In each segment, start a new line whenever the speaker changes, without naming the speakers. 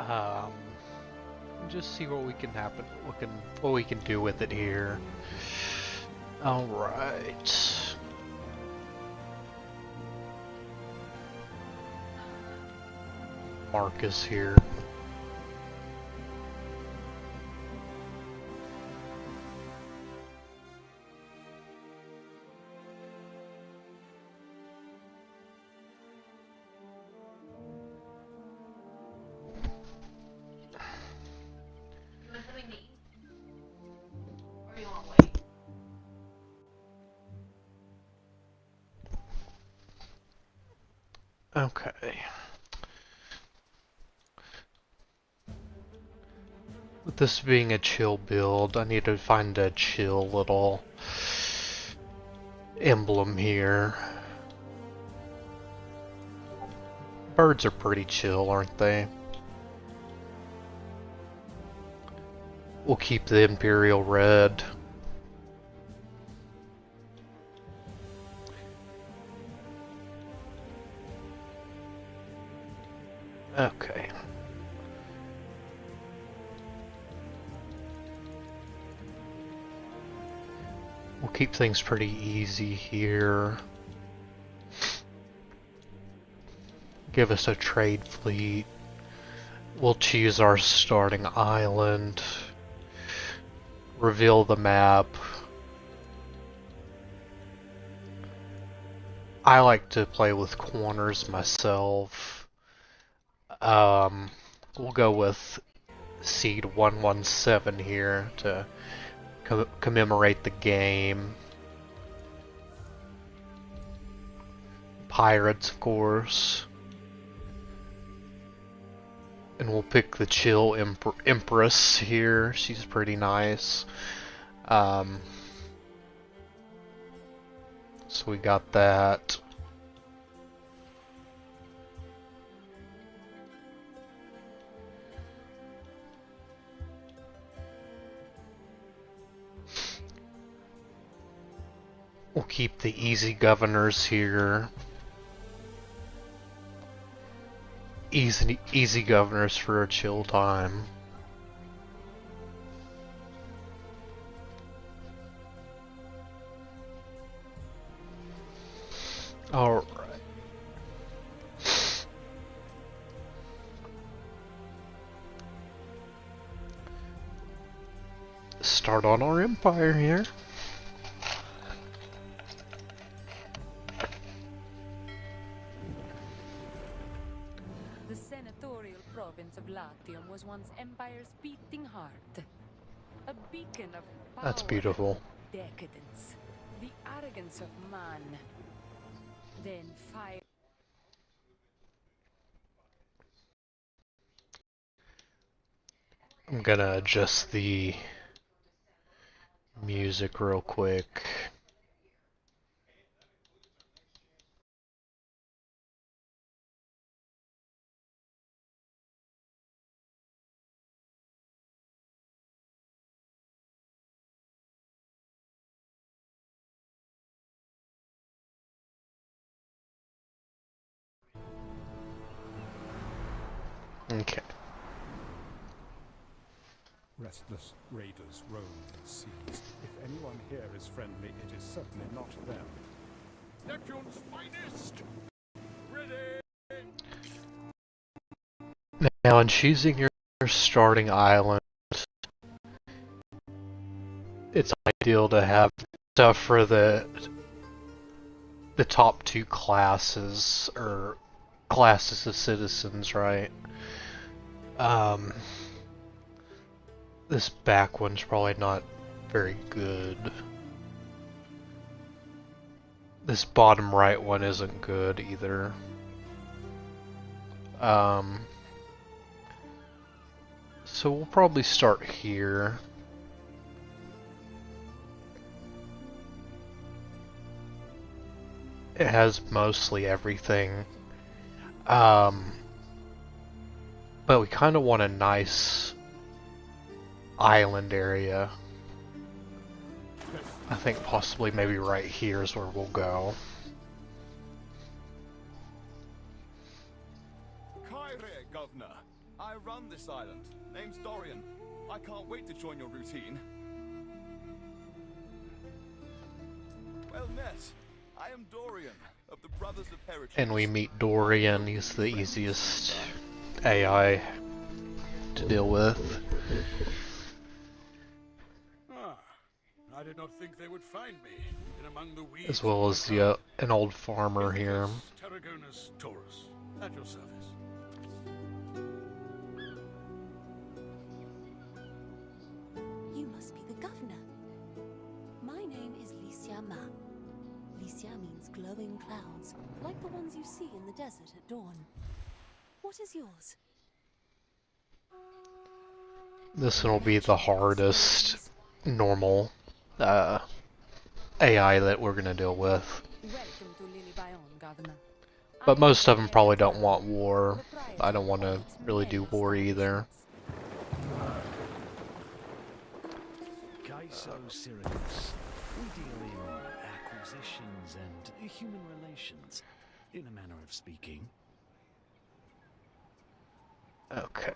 Um, just see what we can happen, what we can do with it here. All right. Marcus here. Okay. With this being a chill build, I need to find a chill little emblem here. Birds are pretty chill, aren't they? We'll keep the Imperial Red. Okay. We'll keep things pretty easy here. Give us a trade fleet. We'll choose our starting island. Reveal the map. I like to play with corners myself. We'll go with seed 117 here to commemorate the game. Pirates, of course. And we'll pick the chill Empress here. She's pretty nice. So we got that. We'll keep the easy governors here. Easy governors for a chill time. Alright. Start on our empire here.
The senatorial province of Latium was once Empire's beating heart. A beacon of power,
That's beautiful.
decadence, the arrogance of man. Then fire.
I'm gonna adjust the music real quick. Okay.
Restless raiders roam the seas. If anyone here is friendly, it is certainly not them. Neptune's finest! Ready!
Now, in choosing your starting island, it's ideal to have stuff for the top two classes, or classes of citizens, right? This back one's probably not very good. This bottom right one isn't good either. So we'll probably start here. It has mostly everything. But we kind of want a nice island area. I think possibly maybe right here is where we'll go.
Kyrie, Governor.
I run this island. Name's Dorian. I can't wait to join your routine. Well met. I am Dorian, of the Brothers of Heritage.
And we meet Dorian. He's the easiest AI to deal with.
Ah, I did not think they would find me in among the weeds.
As well as the an old farmer here.
Tarragonus Taurus, at your service.
You must be the governor. My name is Licia Ma. Licia means glowing clouds, like the ones you see in the desert at dawn. What is yours?
This one will be the hardest normal AI that we're gonna deal with.
Welcome to Lily-Bayon, Governor.
But most of them probably don't want war. I don't want to really do war either.
Kaiso Syracuse. We deal in acquisitions and human relations, in a manner of speaking.
Okay.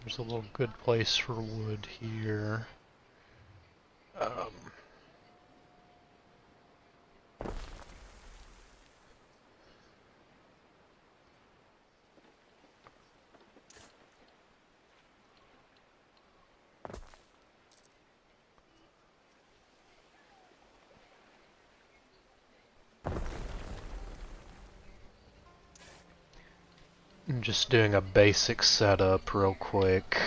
There's a little good place for wood here. I'm just doing a basic setup real quick.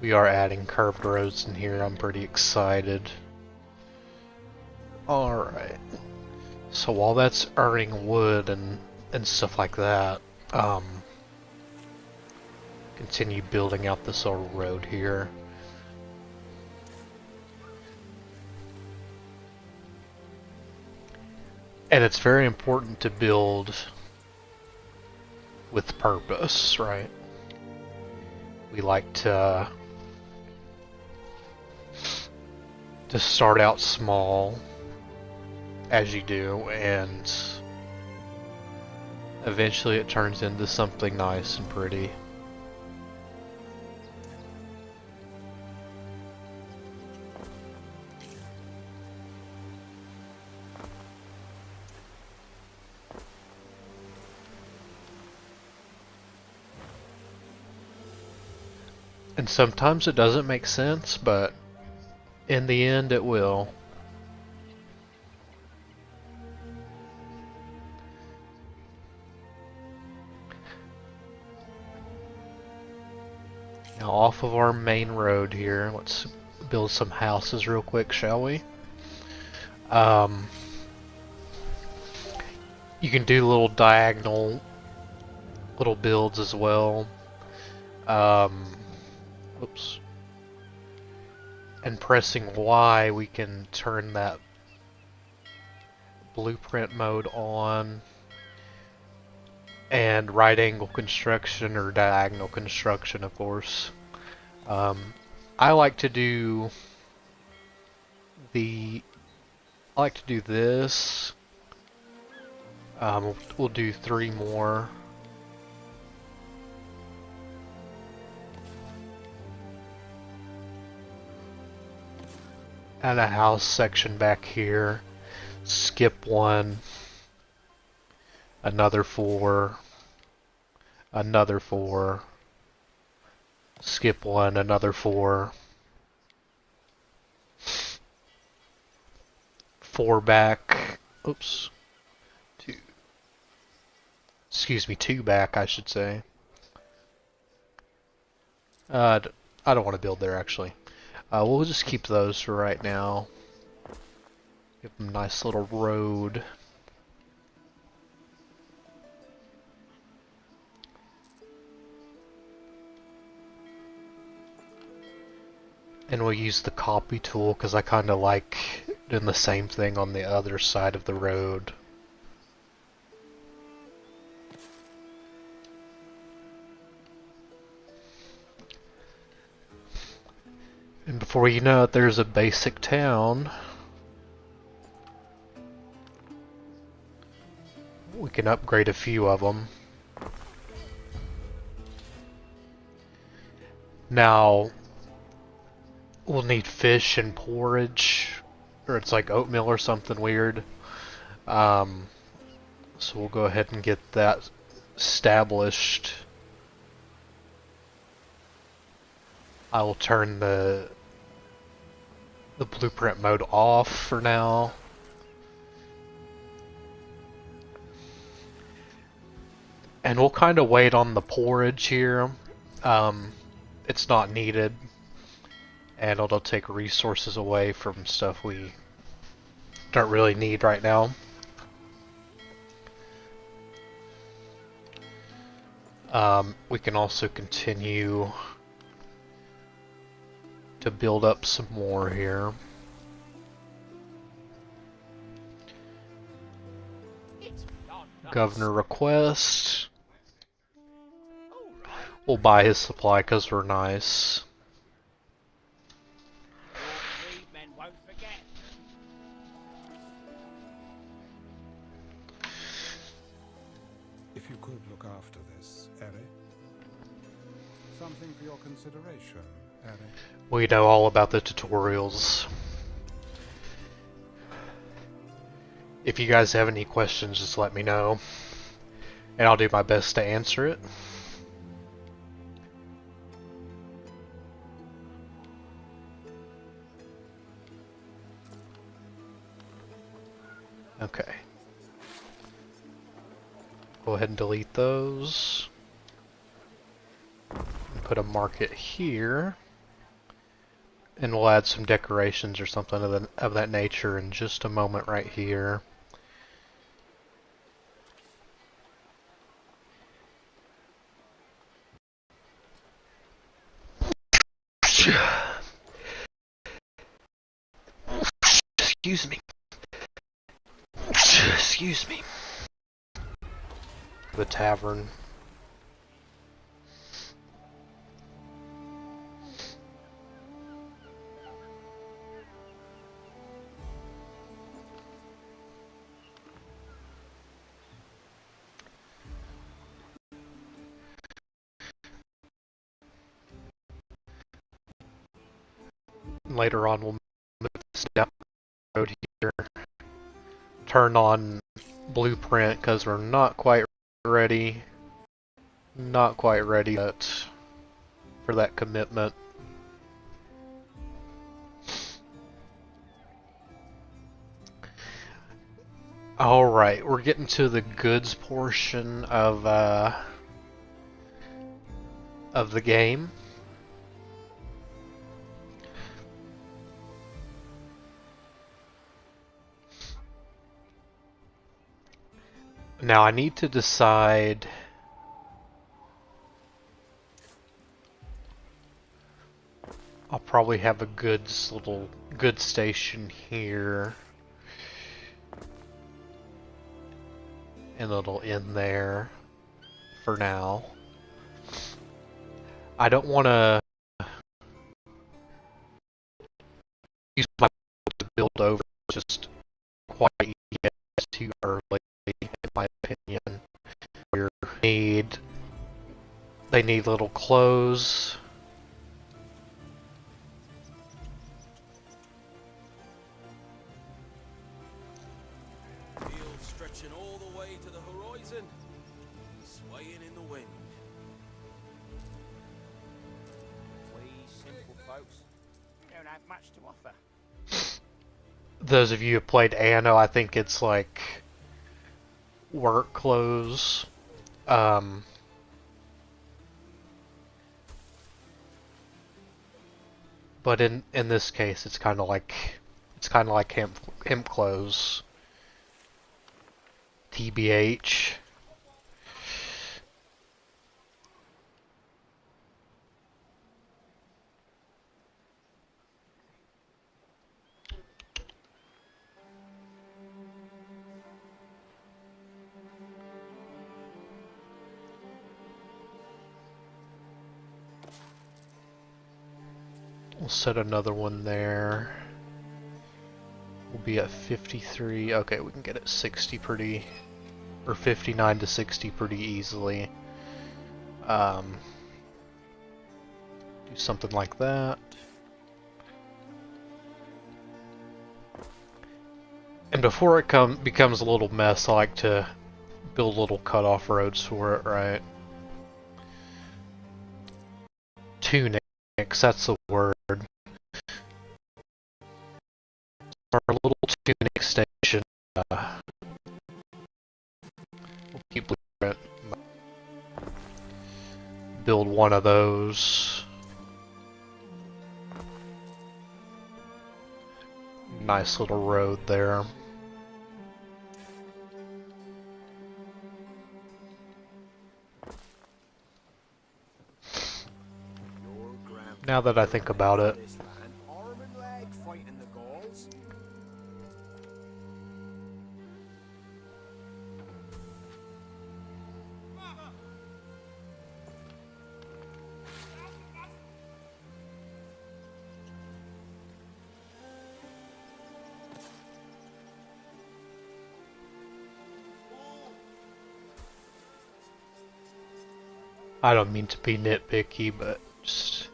We are adding curved roads in here. I'm pretty excited. Alright. So while that's earning wood and stuff like that, continue building out this little road here. And it's very important to build with purpose, right? We like to start out small, as you do, and eventually it turns into something nice and pretty. And sometimes it doesn't make sense, but in the end it will. Now off of our main road here, let's build some houses real quick, shall we? You can do little diagonal little builds as well. Oops. And pressing Y, we can turn that blueprint mode on, and right angle construction, or diagonal construction, of course. I like to do this. We'll do 3 more. And a house section back here. Skip 1. Another 4. Another 4. Skip 1, another 4. 4 back. Oops. 2. Excuse me, 2 back, I should say. I don't want to build there, actually. We'll just keep those for right now. Give them a nice little road. And we'll use the copy tool because I kind of like doing the same thing on the other side of the road. And before you know it, there's a basic town. We can upgrade a few of them. Now, we'll need fish and porridge, or it's like oatmeal or something weird. So we'll go ahead and get that established. I will turn the blueprint mode off for now. And we'll kind of wait on the porridge here. It's not needed. And it'll take resources away from stuff we don't really need right now. We can also continue to build up some more here. Governor request. We'll buy his supply because we're nice.
If you could look after this, Eric. Something for your consideration, Eric.
We know all about the tutorials. If you guys have any questions, just let me know. And I'll do my best to answer it. Okay. Go ahead and delete those. And put a market here. And we'll add some decorations or something of that nature in just a moment right here. Excuse me. Excuse me. The tavern. Later on, we'll move this down the road here. Turn on blueprint because we're not quite ready. Not quite ready yet for that commitment. Alright, we're getting to the goods portion of the game. Now I need to decide I'll probably have a little goods station here. And it'll end there for now. I don't want to use my to build over just quite yet, too early, in my opinion. They need little clothes.
Field stretching all the way to the horizon, swaying in the wind.
We simple folks don't have much to offer.
Those of you who played Anno, I think it's like work clothes. But in this case, it's kind of like hemp clothes. TBH. We'll set another one there. We'll be at 53. Okay, we can get it 60 pretty, or 59 to 60 pretty easily. Do something like that. And before it becomes a little mess, I like to build little cutoff roads for it, right? Tunics, that's the word. Our little tunic station. We'll keep blueprint. Build one of those. Nice little road there. Now that I think about it.
Arm and leg fighting the Gauls.
I don't mean to be nitpicky, but just,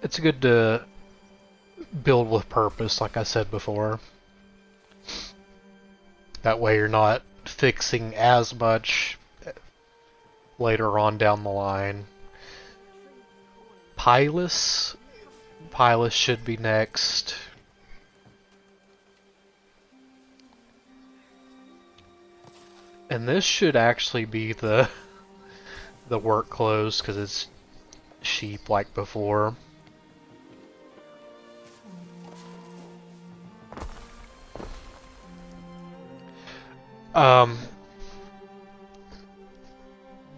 it's good to build with purpose, like I said before. That way you're not fixing as much later on down the line. Pilus should be next. And this should actually be the work clothes, because it's sheep like before.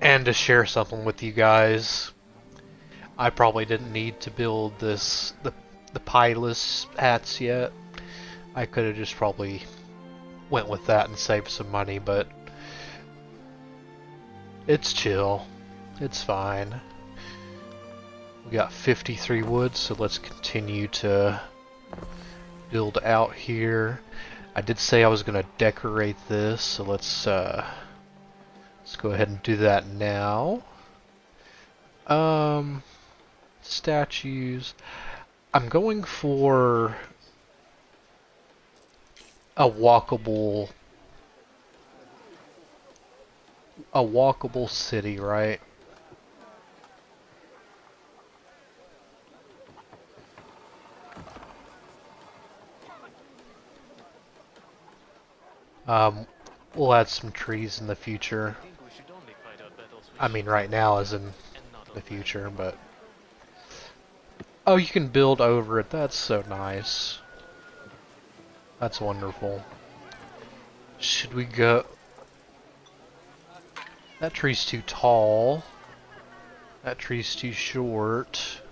And to share something with you guys, I probably didn't need to build the pilus hats yet. I could have just probably went with that and saved some money, but it's chill. It's fine. We got 53 wood, so let's continue to build out here. I did say I was going to decorate this, so let's go ahead and do that now. Statues. I'm going for a walkable city, right? We'll add some trees in the future. I mean, right now as in the future, but... Oh, you can build over it. That's so nice. That's wonderful. Should we go... That tree's too tall. That tree's too short.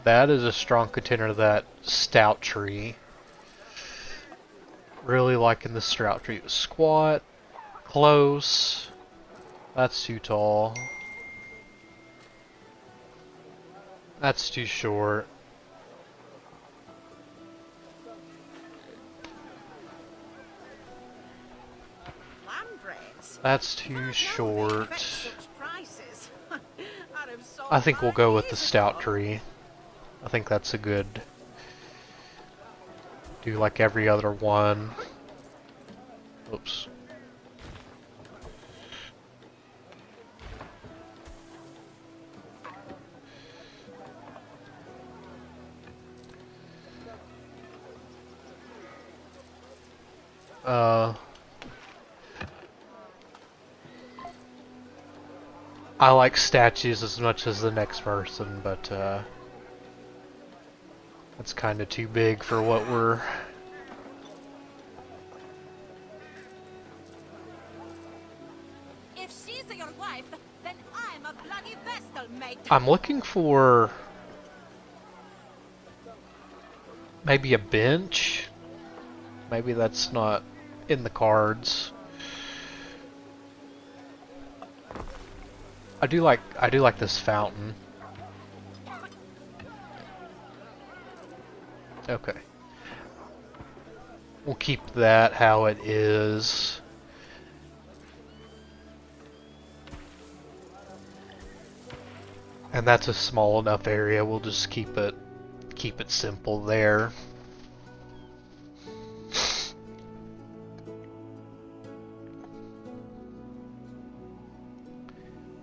That is a strong contender to that stout tree. Really liking the stout tree. Squat. Close. That's too tall. That's too short. That's too short. I think we'll go with the stout tree. I think that's a good... Do like every other one. Oops. I like statues as much as the next person, but that's kind of too big for what we're...
If she's your wife, then I'm a bloody vestal, mate.
I'm looking for maybe a bench. Maybe that's not in the cards. I do like this fountain. Okay. We'll keep that how it is. And that's a small enough area, we'll just keep it simple there.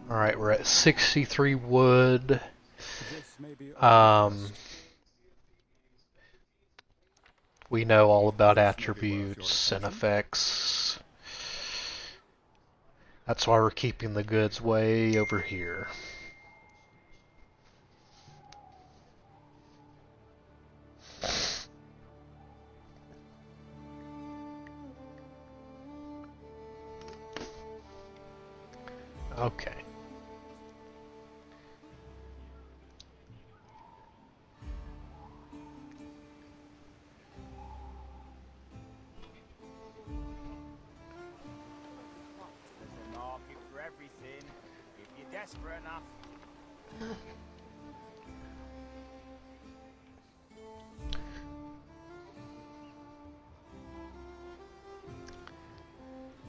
Alright, we're at 63 wood.
This may be a
We know all about attributes and effects. That's why we're keeping the goods way over here. Okay.
There's a market for everything, if you're desperate enough.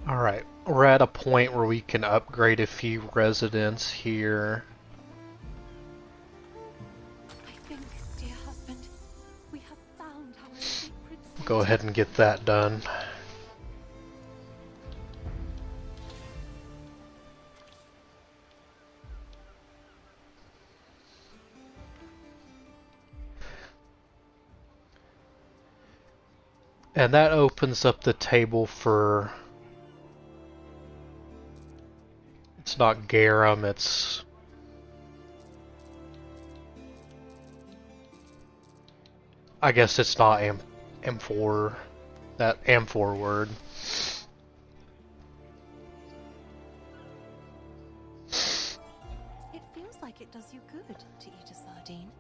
Alright, we're at a point where we can upgrade a few residents here.
I think, dear husband, we have found our sacred
Go ahead and get that done. And that opens up the table for... It's not garum, it's... I guess it's not amphor, that amphor word.
It feels like it does you good to eat a sardine.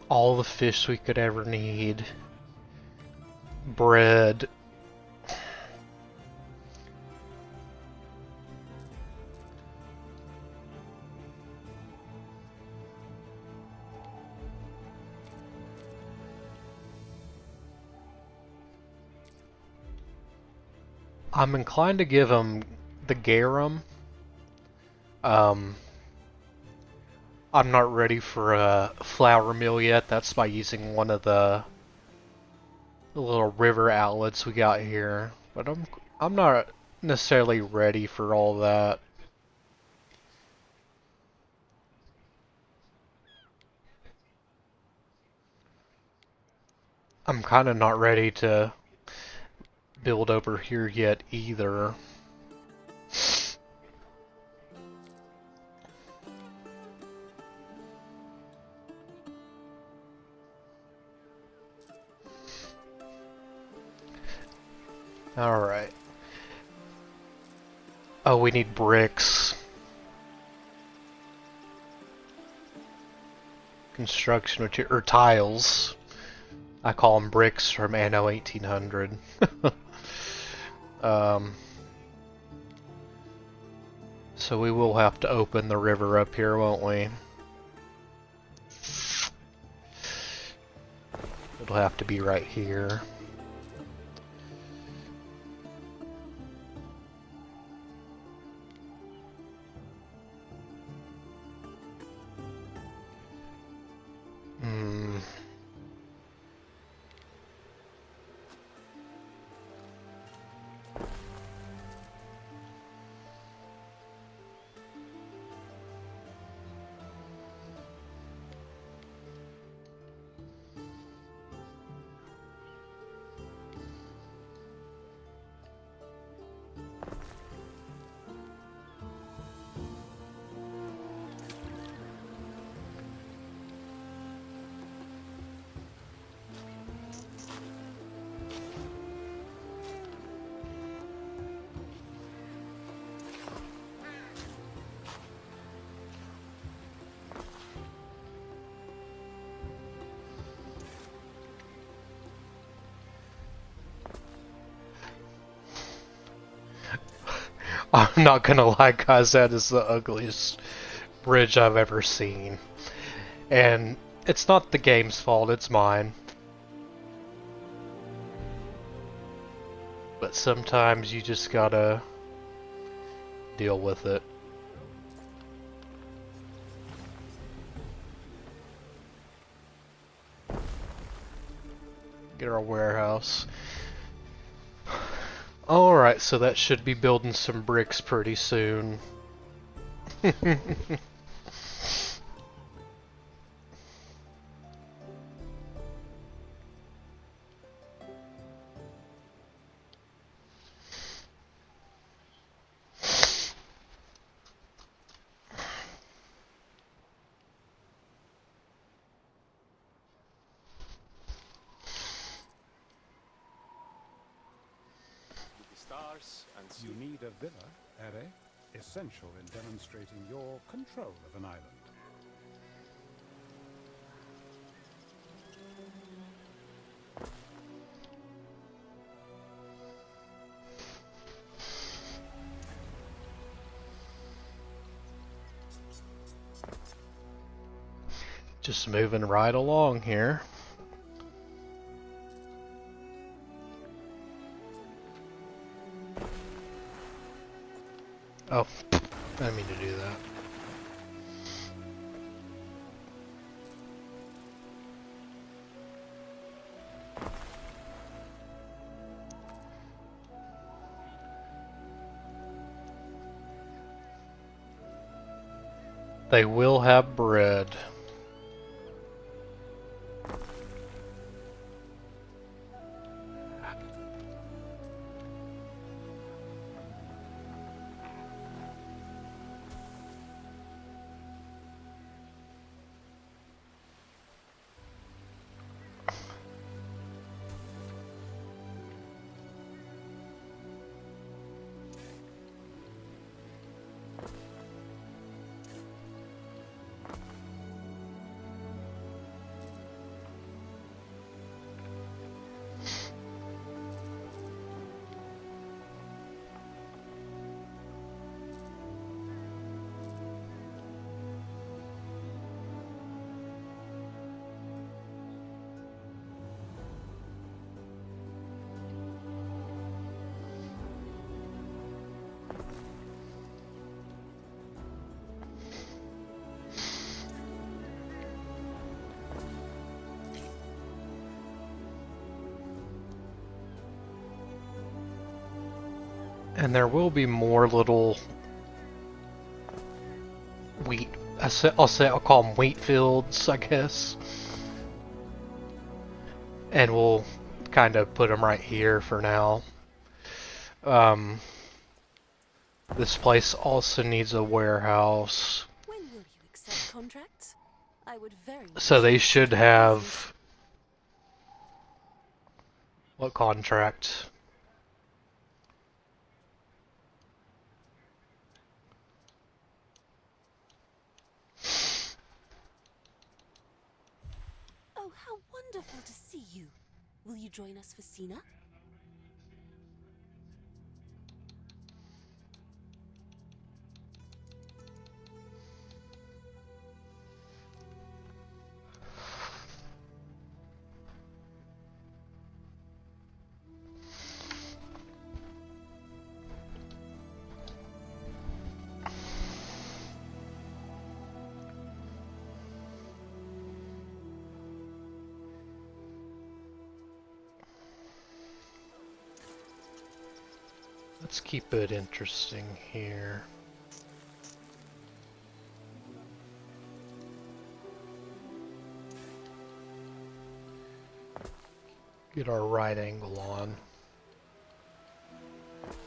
All the fish we could ever need. Bread. I'm inclined to give him the garum. I'm not ready for a flour mill yet. That's by using one of the little river outlets we got here. But I'm not necessarily ready for all that. I'm kind of not ready to build over here yet either. Alright. Oh, we need bricks. Construction or tiles. I call them bricks from Anno 1800. So we will have to open the river up here, won't we? It'll have to be right here. I'm not gonna lie, guys, that is the ugliest bridge I've ever seen. And it's not the game's fault, it's mine. But sometimes you just gotta deal with it. Get our warehouse. Alright, so that should be building some bricks pretty soon.
With the stars and
You need a villa, Ere, essential in demonstrating your control of an island.
Just moving right along here. Oh, I didn't mean to do that. They will have bread. And there will be more little wheat. I'll call them wheat fields, I guess. And we'll kind of put them right here for now. This place also needs a warehouse.
When will you accept contracts? I would very much
So they
like
should
to
have... What contract?
Oh, how wonderful to see you. Will you join us for Sina?
Let's keep it interesting here. Get our right angle on.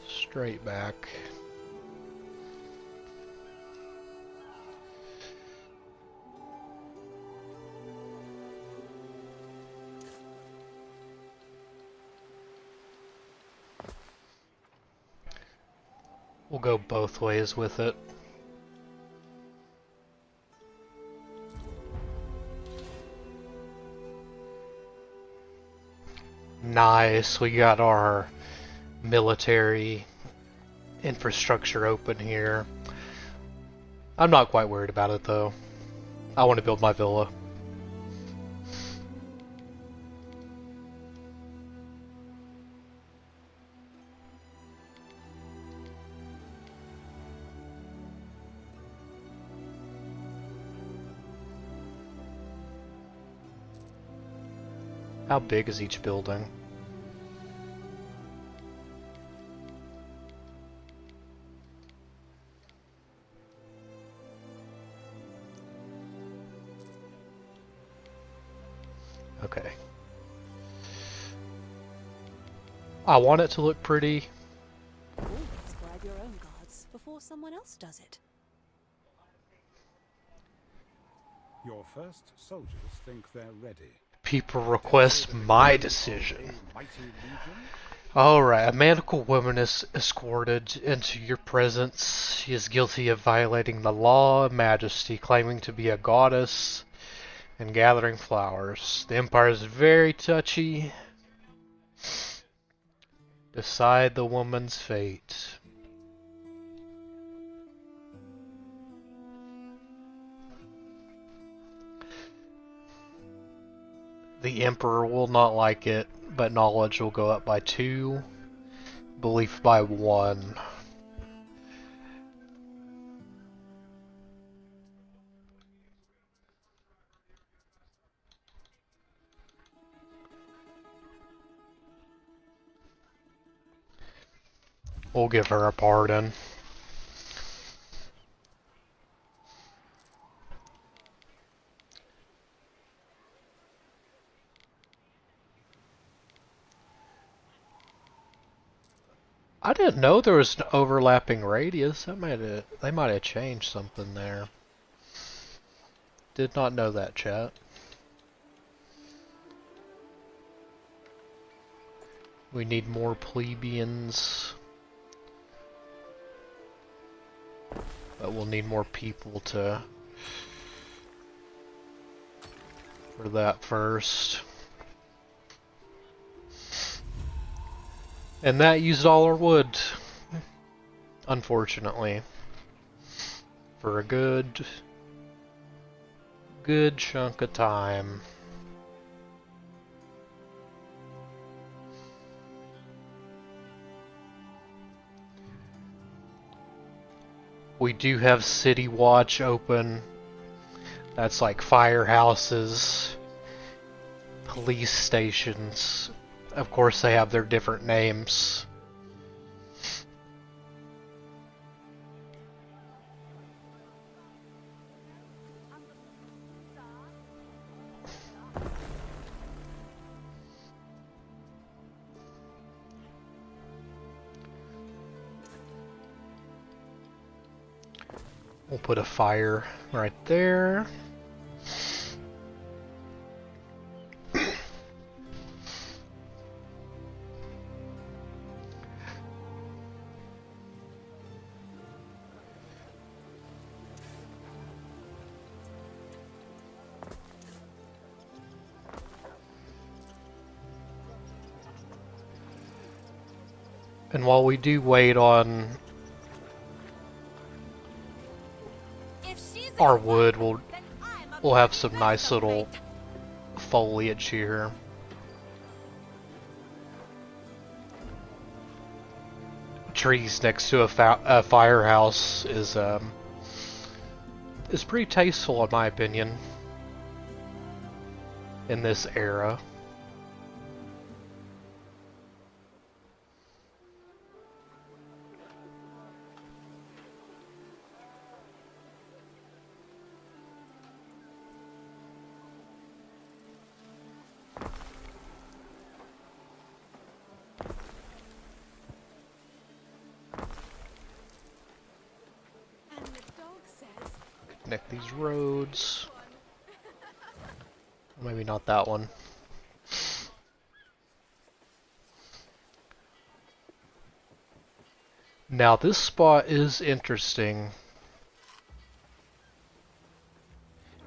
Straight back. We'll go both ways with it. Nice, we got our military infrastructure open here. I'm not quite worried about it though. I want to build my villa. How big is each building? Okay. I want it to look pretty.
Always bribe your own guards before someone else does it.
Your first soldiers think they're ready.
People request my decision.
Mighty legion?
Alright, a magical woman is escorted into your presence. She is guilty of violating the law of majesty, claiming to be a goddess and gathering flowers. The Empire is very touchy. Decide the woman's fate. The Emperor will not like it, but knowledge will go up by 2, belief by 1. We'll give her a pardon. I didn't know there was an overlapping radius. They might have changed something there. Did not know that, chat. We need more plebeians. But we'll need more people for that first. And that used all our wood, unfortunately, for a good chunk of time. We do have City Watch open. That's like firehouses, police stations. Of course, they have their different names. We'll put a fire right there. And while we do wait on our wood, we'll have some nice little foliage here. Trees next to a firehouse is pretty tasteful in my opinion in this era. Connect these roads. Maybe not that one. Now this spot is interesting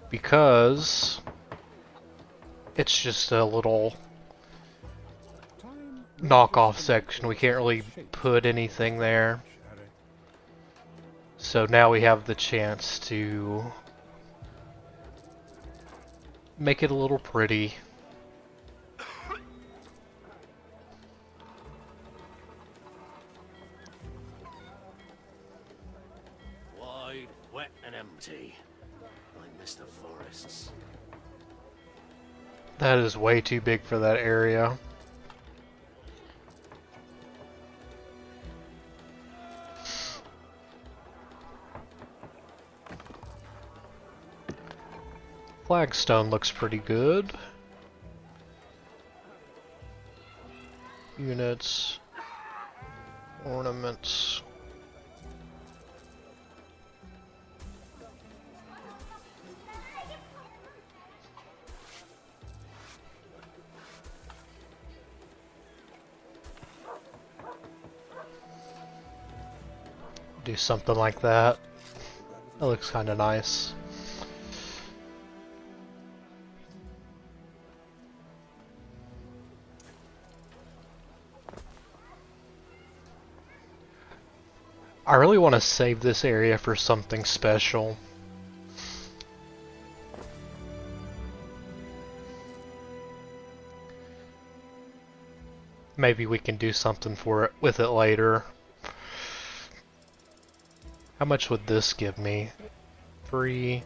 because it's just a little knockoff section. We can't really put anything there. So now we have the chance to make it a little pretty.
Wide, wet, and empty. I miss the forests.
That is way too big for that area. Flagstone looks pretty good. Units, ornaments. Do something like that. That looks kind of nice. I really want to save this area for something special. Maybe we can do something for it with it later. How much would this give me? 3.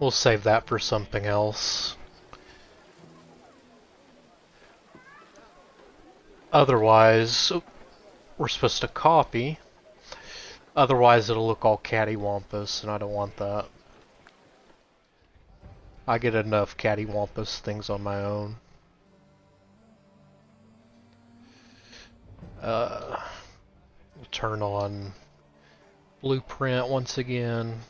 We'll save that for something else. Otherwise, we're supposed to copy. Otherwise, it'll look all cattywampus, and I don't want that. I get enough cattywampus things on my own. We'll turn on blueprint once again.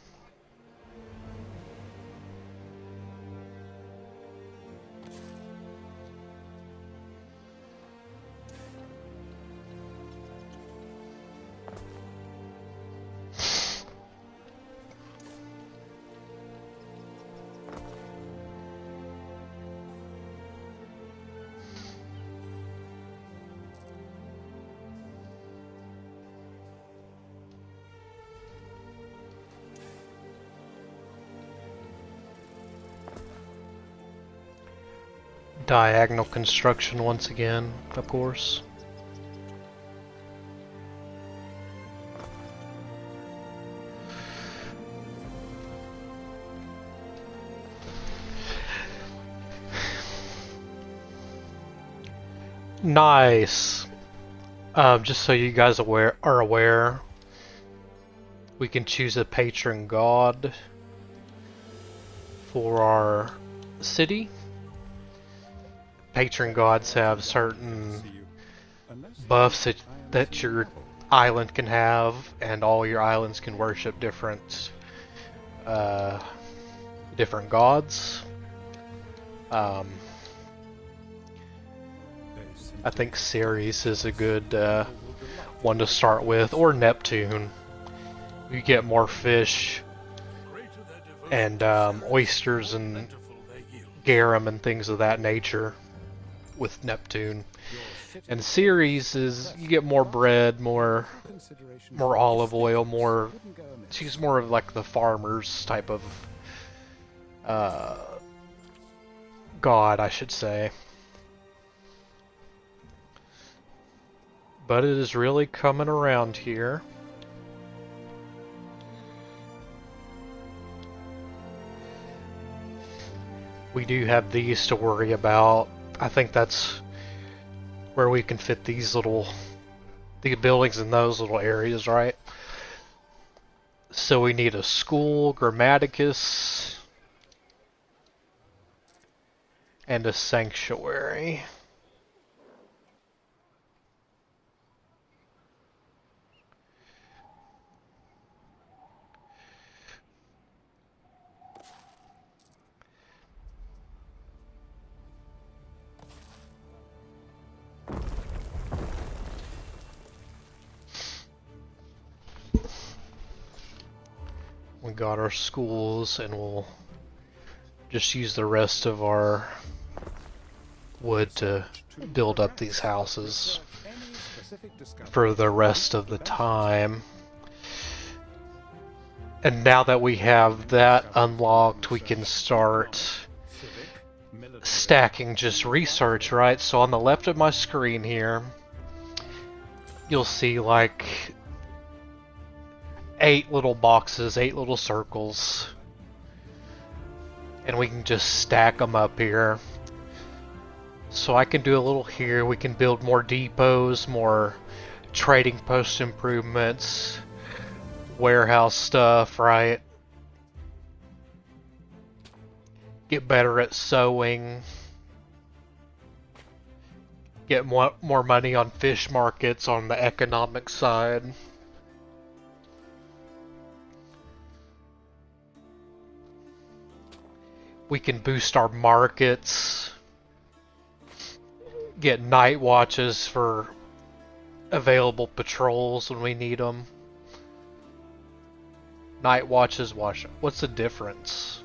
Diagonal construction once again, of course. Nice. Just so you guys are aware, we can choose a patron god for our city. Patron gods have certain buffs that your island can have, and all your islands can worship different gods. I think Ceres is a good one to start with, or Neptune. You get more fish and oysters and garum and things of that nature with Neptune. And Ceres is, you get more bread, more olive oil, she's more of like the farmer's type of god, I should say. But it is really coming around here. We do have these to worry about. I think that's where we can fit the buildings in those little areas, right? So we need a school, Grammaticus, and a sanctuary. We got our schools, and we'll just use the rest of our wood to build up these houses
Any specific discovery
for the rest of the time. And now that we have that unlocked, we can start
civic, military,
stacking just research, right? So on the left of my screen here, you'll see like 8 little boxes, 8 little circles. And we can just stack them up here. So I can do a little here. We can build more depots, more trading post improvements, warehouse stuff, right? Get better at sewing. Get more money on fish markets on the economic side. We can boost our markets. Get night watches for available patrols when we need them. Night watches, what's the difference?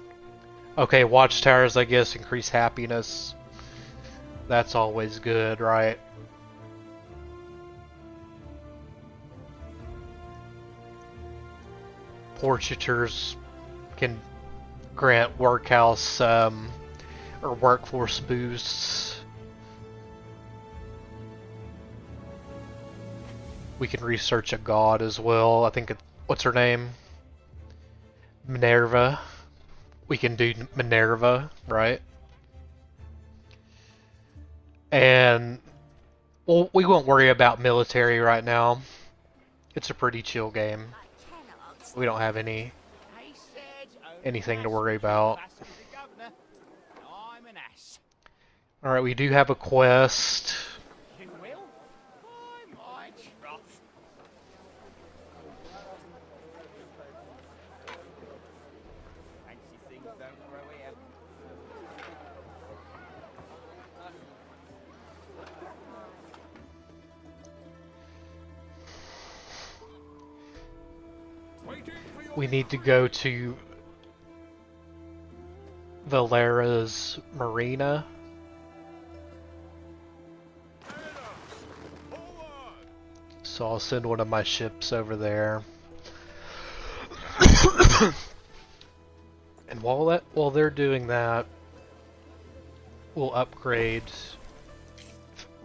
Okay, watchtowers, I guess, increase happiness. That's always good, right? Portraitures can grant workhouse or workforce boosts. We can research a god as well. I think what's her name? Minerva. We can do Minerva, right? And well, we won't worry about military right now. It's a pretty chill game. We don't have anything to worry about.
I'm an ass.
Alright, we do have a quest.
You will? I might trough. Fancy things don't grow here.
We need to go to Valera's Marina. So I'll send one of my ships over there. And while they're doing that, we'll upgrade,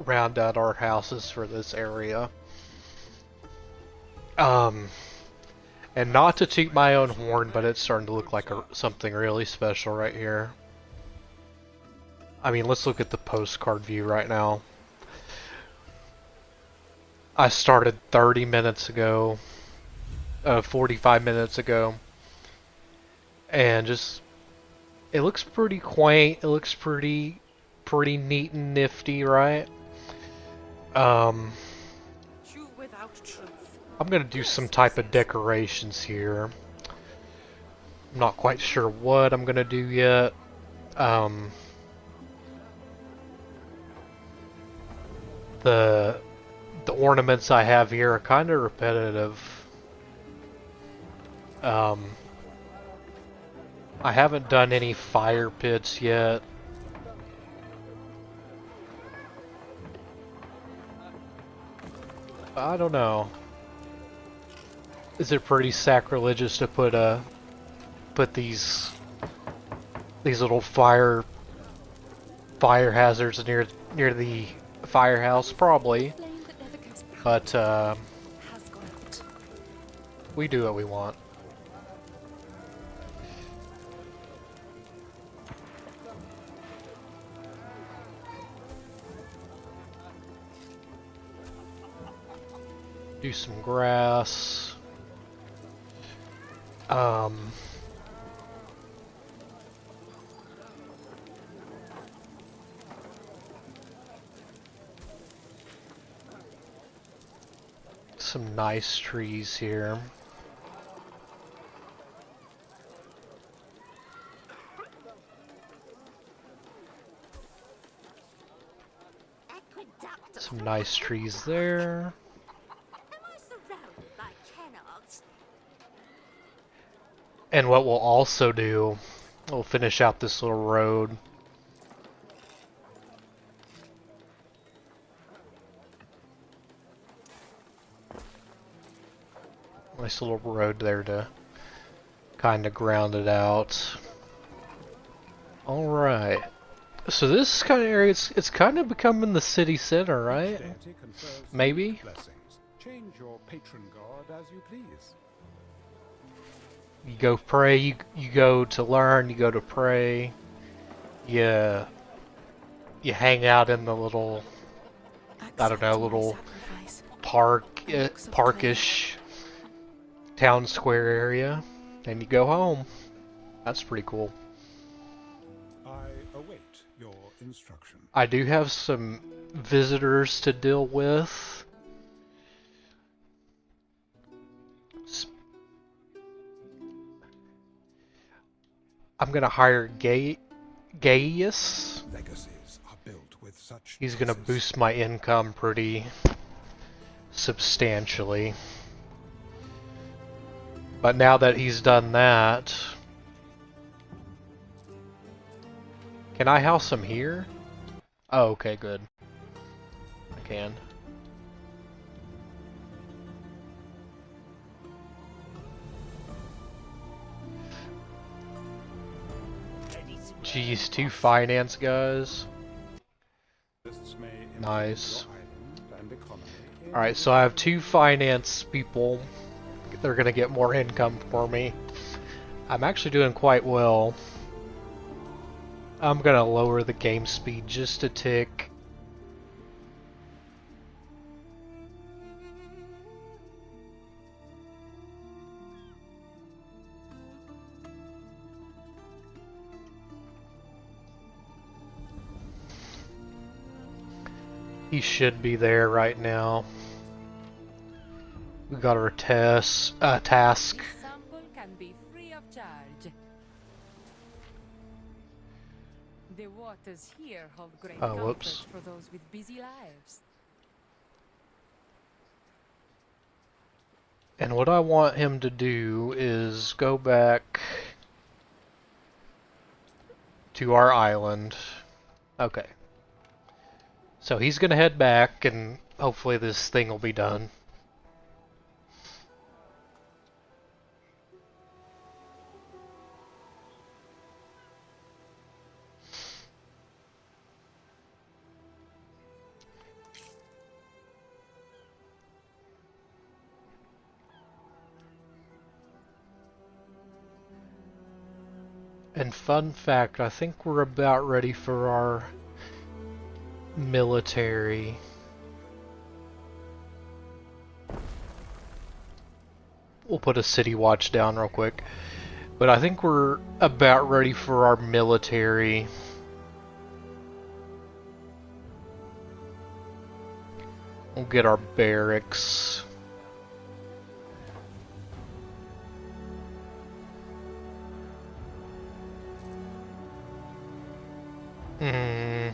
round out our houses for this area. And not to toot my own horn, but it's starting to look like something really special right here. I mean, let's look at the postcard view right now. I started 30 minutes ago, 45 minutes ago, and just, it looks pretty quaint, it looks pretty neat and nifty, right?
You without truth.
I'm gonna do some type of decorations here. I'm not quite sure what I'm gonna do yet. The ornaments I have here are kind of repetitive. I haven't done any fire pits yet. I don't know. Is it pretty sacrilegious to put these little fire hazards near the firehouse? Probably,
Flame that never goes out
but
has gone out.
we do what we want. Do some grass. Some nice trees here. Some nice trees there. And what we'll also do We'll finish out this little road. Nice little road there to kind of ground it out. Alright. So this kind of area, it's kind of becoming the city center, right?
Deity confers
Maybe?
unique blessings. Change your patron god as you please.
You go pray, you go to learn, you go to pray. You hang out in the little, I don't know, little parkish town square area, and you go home. That's pretty cool.
I await your instruction.
I do have some visitors to deal with. I'm gonna hire Gaius.
Legacies are built with such
He's gonna
choices.
boost my income pretty substantially. But now that he's done that, can I house him here? Oh, okay, good. I can. Geez, 2 finance guys.
This may improve
Nice.
your island and economy in
Alright, so I have 2 finance people. They're gonna get more income for me. I'm actually doing quite well. I'm gonna lower the game speed just a tick. He should be there right now. We got our task.
This sample can be free of charge. The waters here hold great
Oh,
comfort
whoops.
for those with busy lives.
And what I want him to do is go back to our island. Okay. So he's gonna head back, and hopefully this thing will be done. And fun fact, I think we're about ready for our military. We'll put a city watch down real quick. But I think we're about ready for our military. We'll get our barracks. Hmm.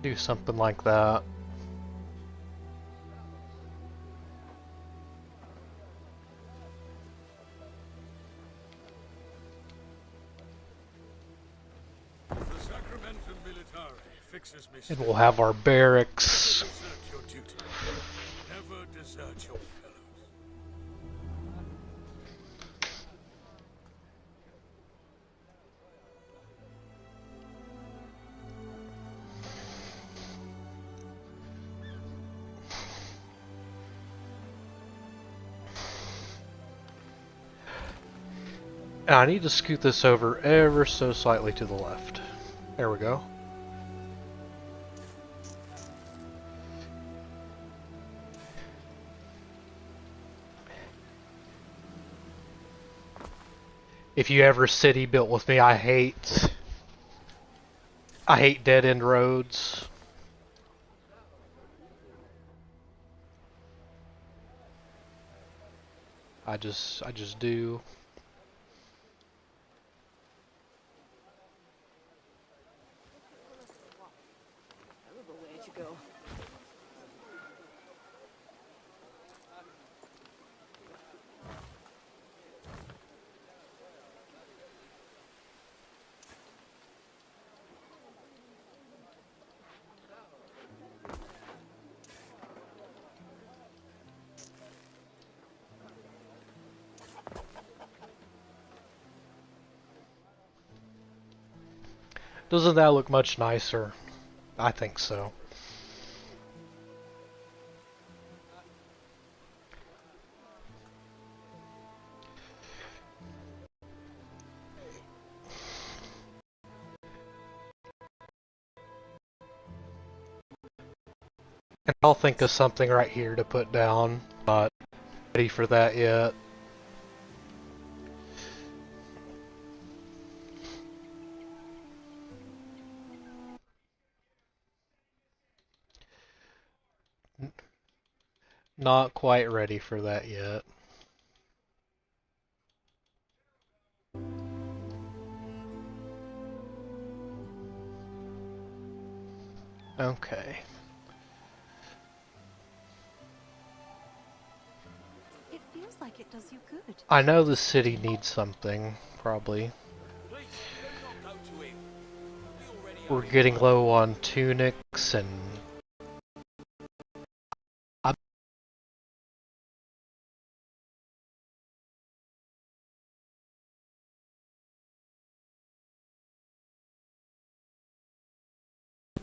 Do something like that.
The Sacramentum Militare fixes me.
And we'll have our barracks.
Desert your duty. Never desert your fellows.
And I need to scoot this over ever so slightly to the left. There we go. If you ever city built with me, I hate dead end roads. I just do. Doesn't that look much nicer? I think so. And I'll think of something right here to put down. Not ready for that yet. Not quite ready for that yet. Okay.
It feels like it does you good.
I know the city needs something, probably.
Please, do not go to him. We already
We're
owe him
getting
money.
low on tunics and...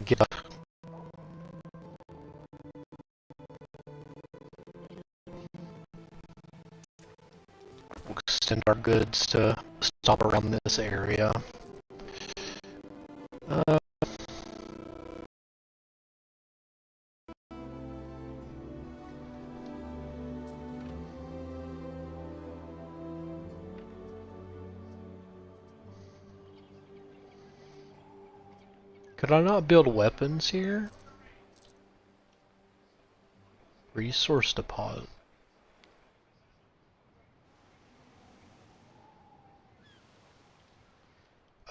Get up. We'll extend our goods to stop around this area. Could I not build weapons here? Resource deposit.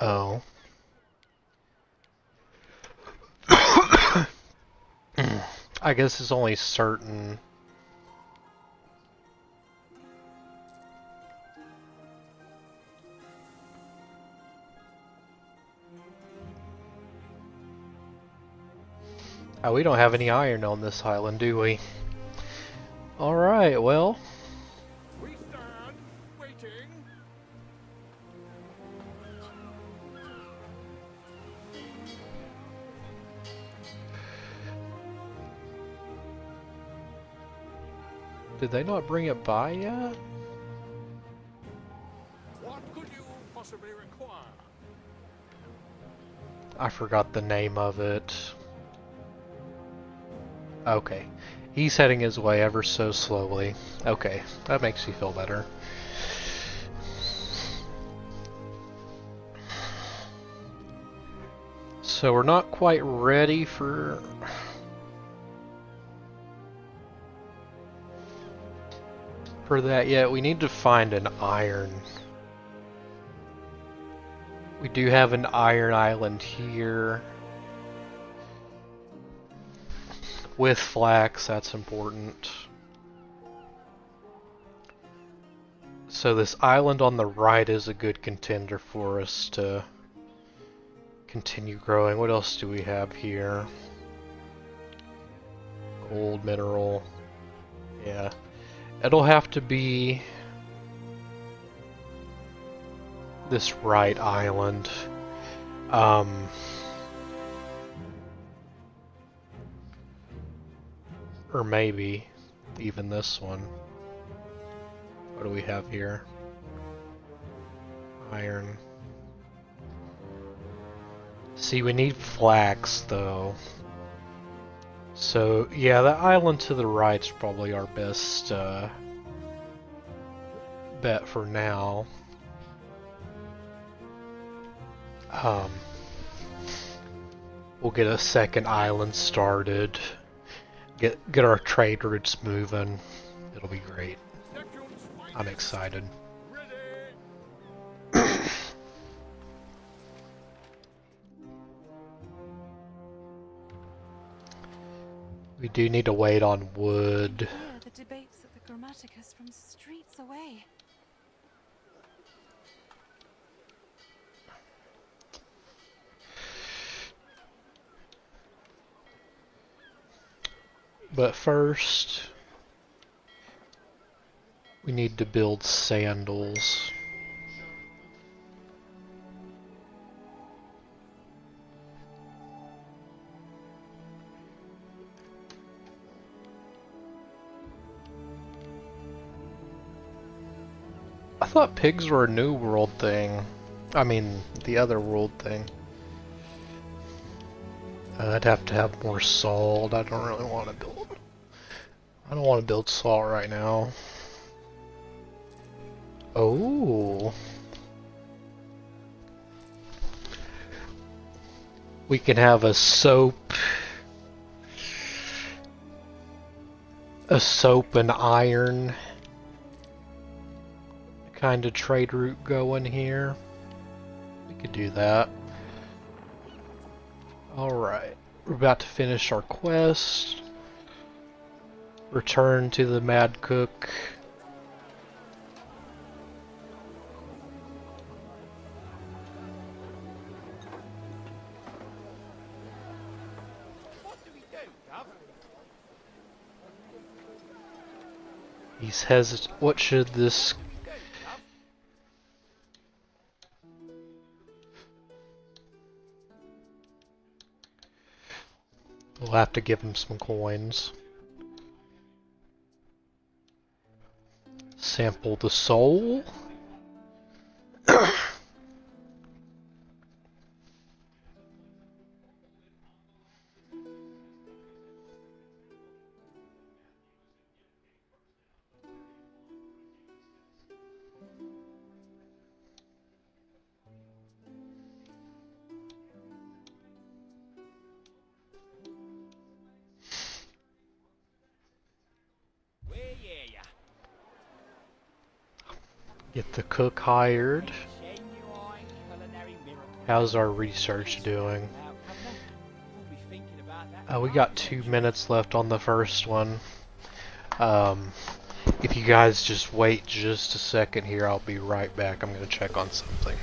Oh. I guess it's only certain. Oh, we don't have any iron on this island, do we? Alright, well.
We stand waiting.
Did they not bring it by yet?
What could you possibly require?
I forgot the name of it. Okay. He's heading his way ever so slowly. Okay, that makes me feel better. So we're not quite ready for... that yet. We need to find an iron. We do have an iron island here. With flax, that's important. So this island on the right is a good contender for us to continue growing. What else do we have here? Gold mineral. Yeah. It'll have to be this right island. Or maybe even this one. What do we have here? Iron. See, we need flax though. So, yeah, the island to the right's probably our best bet for now. We'll get a second island started. Get our trade routes moving. It'll be great. I'm excited. We do need to wait on wood.
Hear the debates at the Grammaticus from streets away.
But first, we need to build sandals. I thought pigs were a new world thing. I mean, the other world thing. I'd have to have more salt. I don't really want to build. I don't want to build salt right now. Oh. We can have a soap and iron kind of trade route going here. We could do that. Alright, we're about to finish our quest. Return to the Mad Cook.
What do we do, Gov?
He's hesitant. What should this...
What do we do, Gov?
We'll have to give him some coins. Sample the soul.
Where yeah ya?
Get the cook hired.
Genuine culinary miracle.
How's our research doing?
Now, Governor, we'll be thinking about that.
We got 2 minutes left on the first one. If you guys just wait just a second here, I'll be right back. I'm going to check on something.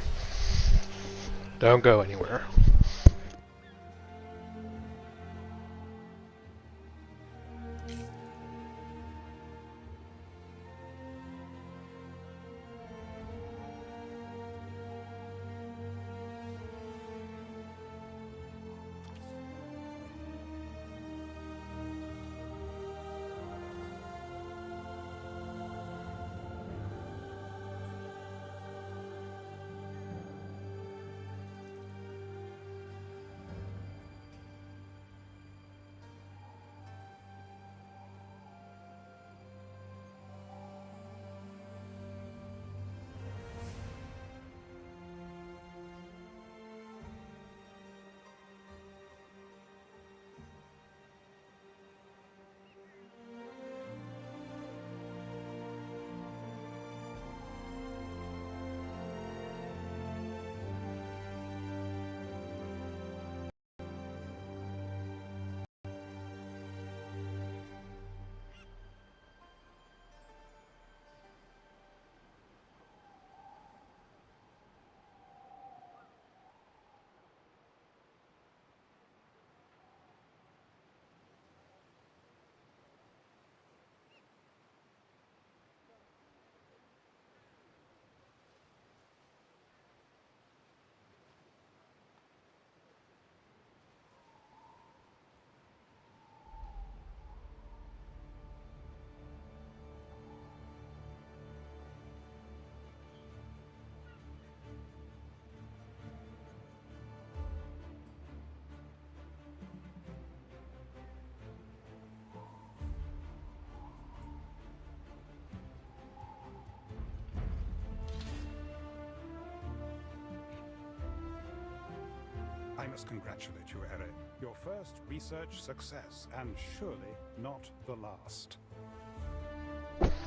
Don't go anywhere.
I must congratulate you, Eric. Your first research success, and surely not the last. Trading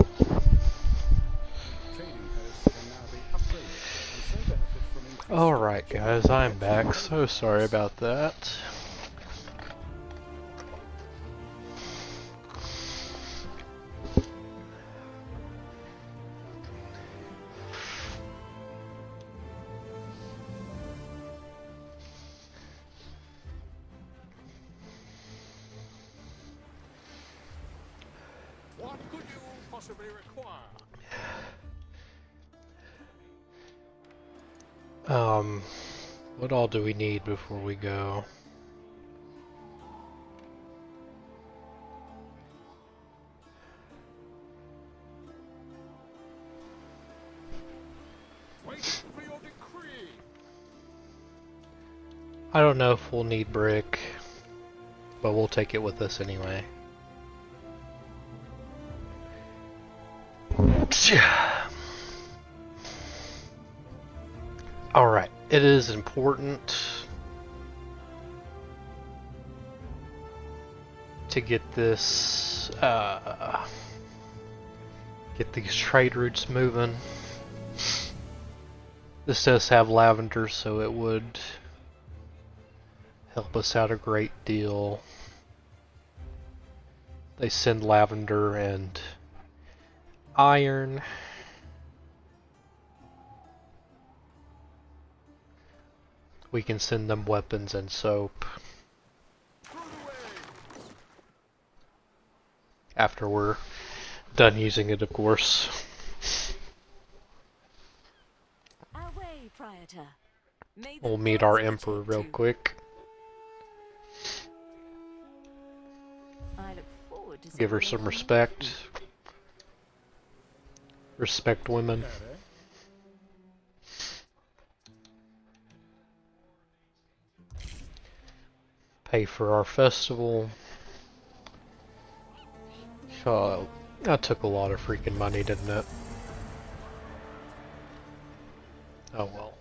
posts can now be upgraded and so benefit from increased
Alright
storage
guys,
and
I'm back.
flexibility.
So sorry about that.
What could you possibly require?
What all do we need before we go? I don't know if we'll need brick, but we'll take it with us anyway. Alright, it is important to get this, get these trade routes moving. This does have lavender, so it would help us out a great deal. They send lavender and iron. We can send them weapons and soap. After we're done using it, of course.
Away, Prietor. May the
We'll meet our
gods
emperor
protect
real
you.
quick.
I look forward to
Give her
seeing
some
you.
respect. Respect women.
There, eh?
Pay for our festival. That took a lot of freaking money, didn't it? Oh well.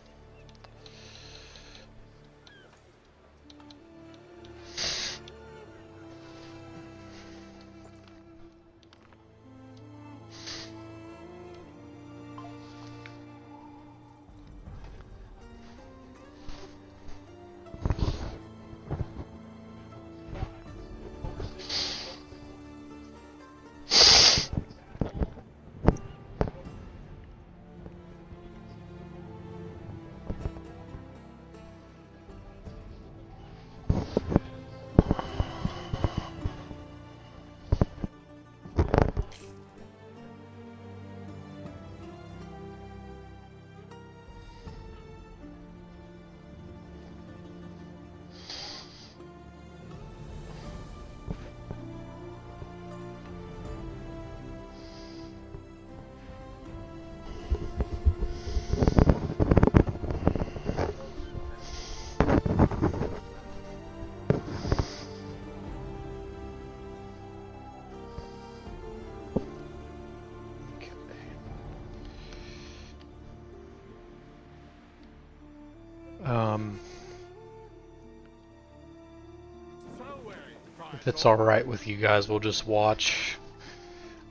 If it's alright with you guys, we'll just watch.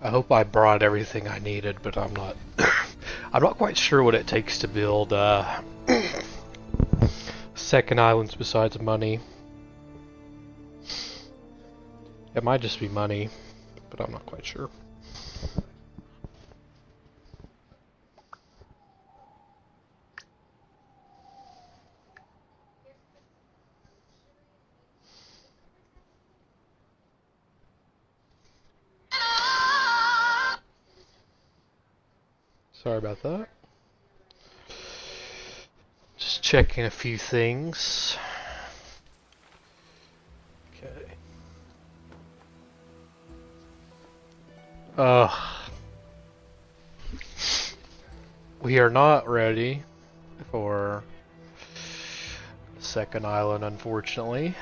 I hope I brought everything I needed, but I'm not I'm not quite sure what it takes to build second islands besides money. It might just be money, but I'm not quite sure. Sorry about that. Just checking a few things. Okay. We are not ready for the second island, unfortunately.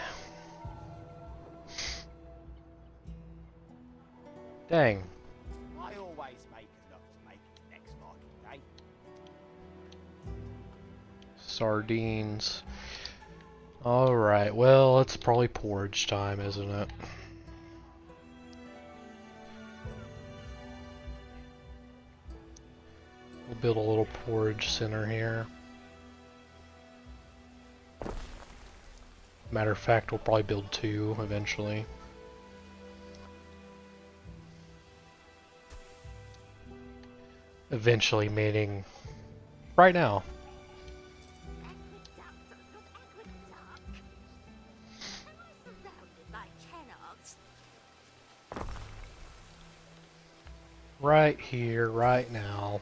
Dang.
I always make enough to make it next market day.
Sardines. Alright, well, it's probably porridge time, isn't it? We'll build a little porridge center here. Matter of fact, we'll probably build two eventually. Eventually meaning right now. Right here, right now.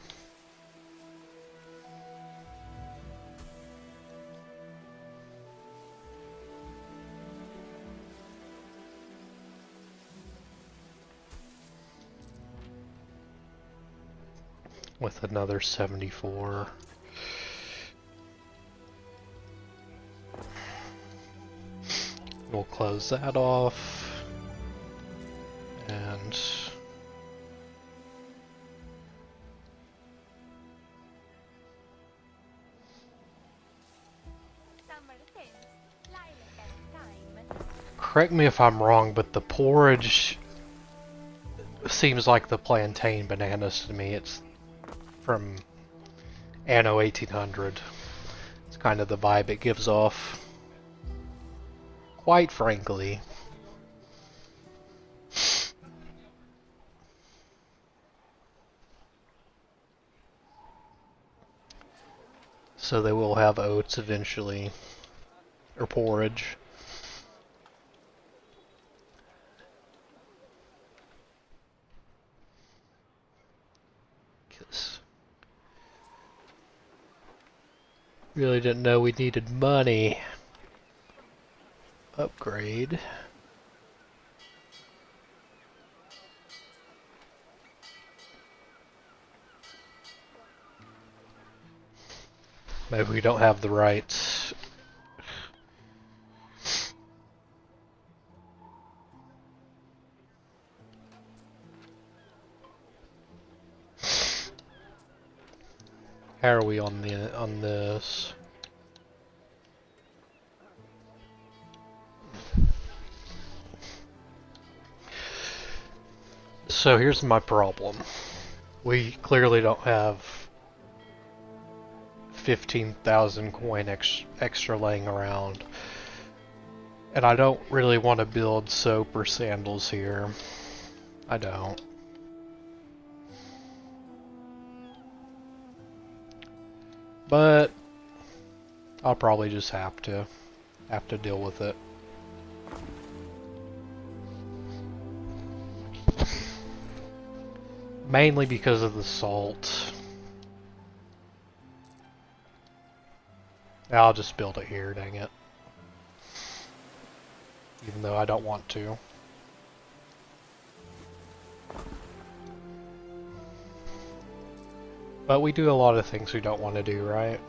With another 74. We'll close that off. And correct me if I'm wrong, but the porridge seems like the plantain bananas to me. It's from Anno 1800. It's kind of the vibe it gives off. Quite frankly. So they will have oats eventually. Or porridge. Really didn't know we needed money. Upgrade. Maybe we don't have the rights. How are we on this? So here's my problem. We clearly don't have 15,000 coin extra laying around. And I don't really want to build soap or sandals here. I don't. But I'll probably just have to deal with it. Mainly because of the salt. I'll just build it here, dang it. Even though I don't want to. But we do a lot of things we don't want to do, right?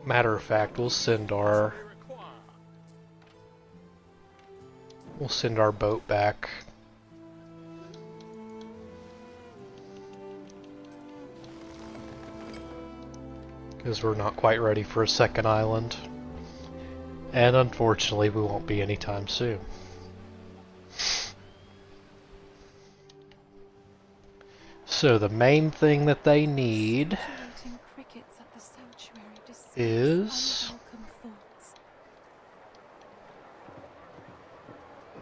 Matter of fact, we'll send our boat back. Because we're not quite ready for a second island. And unfortunately, we won't be anytime soon. So the main thing that they need is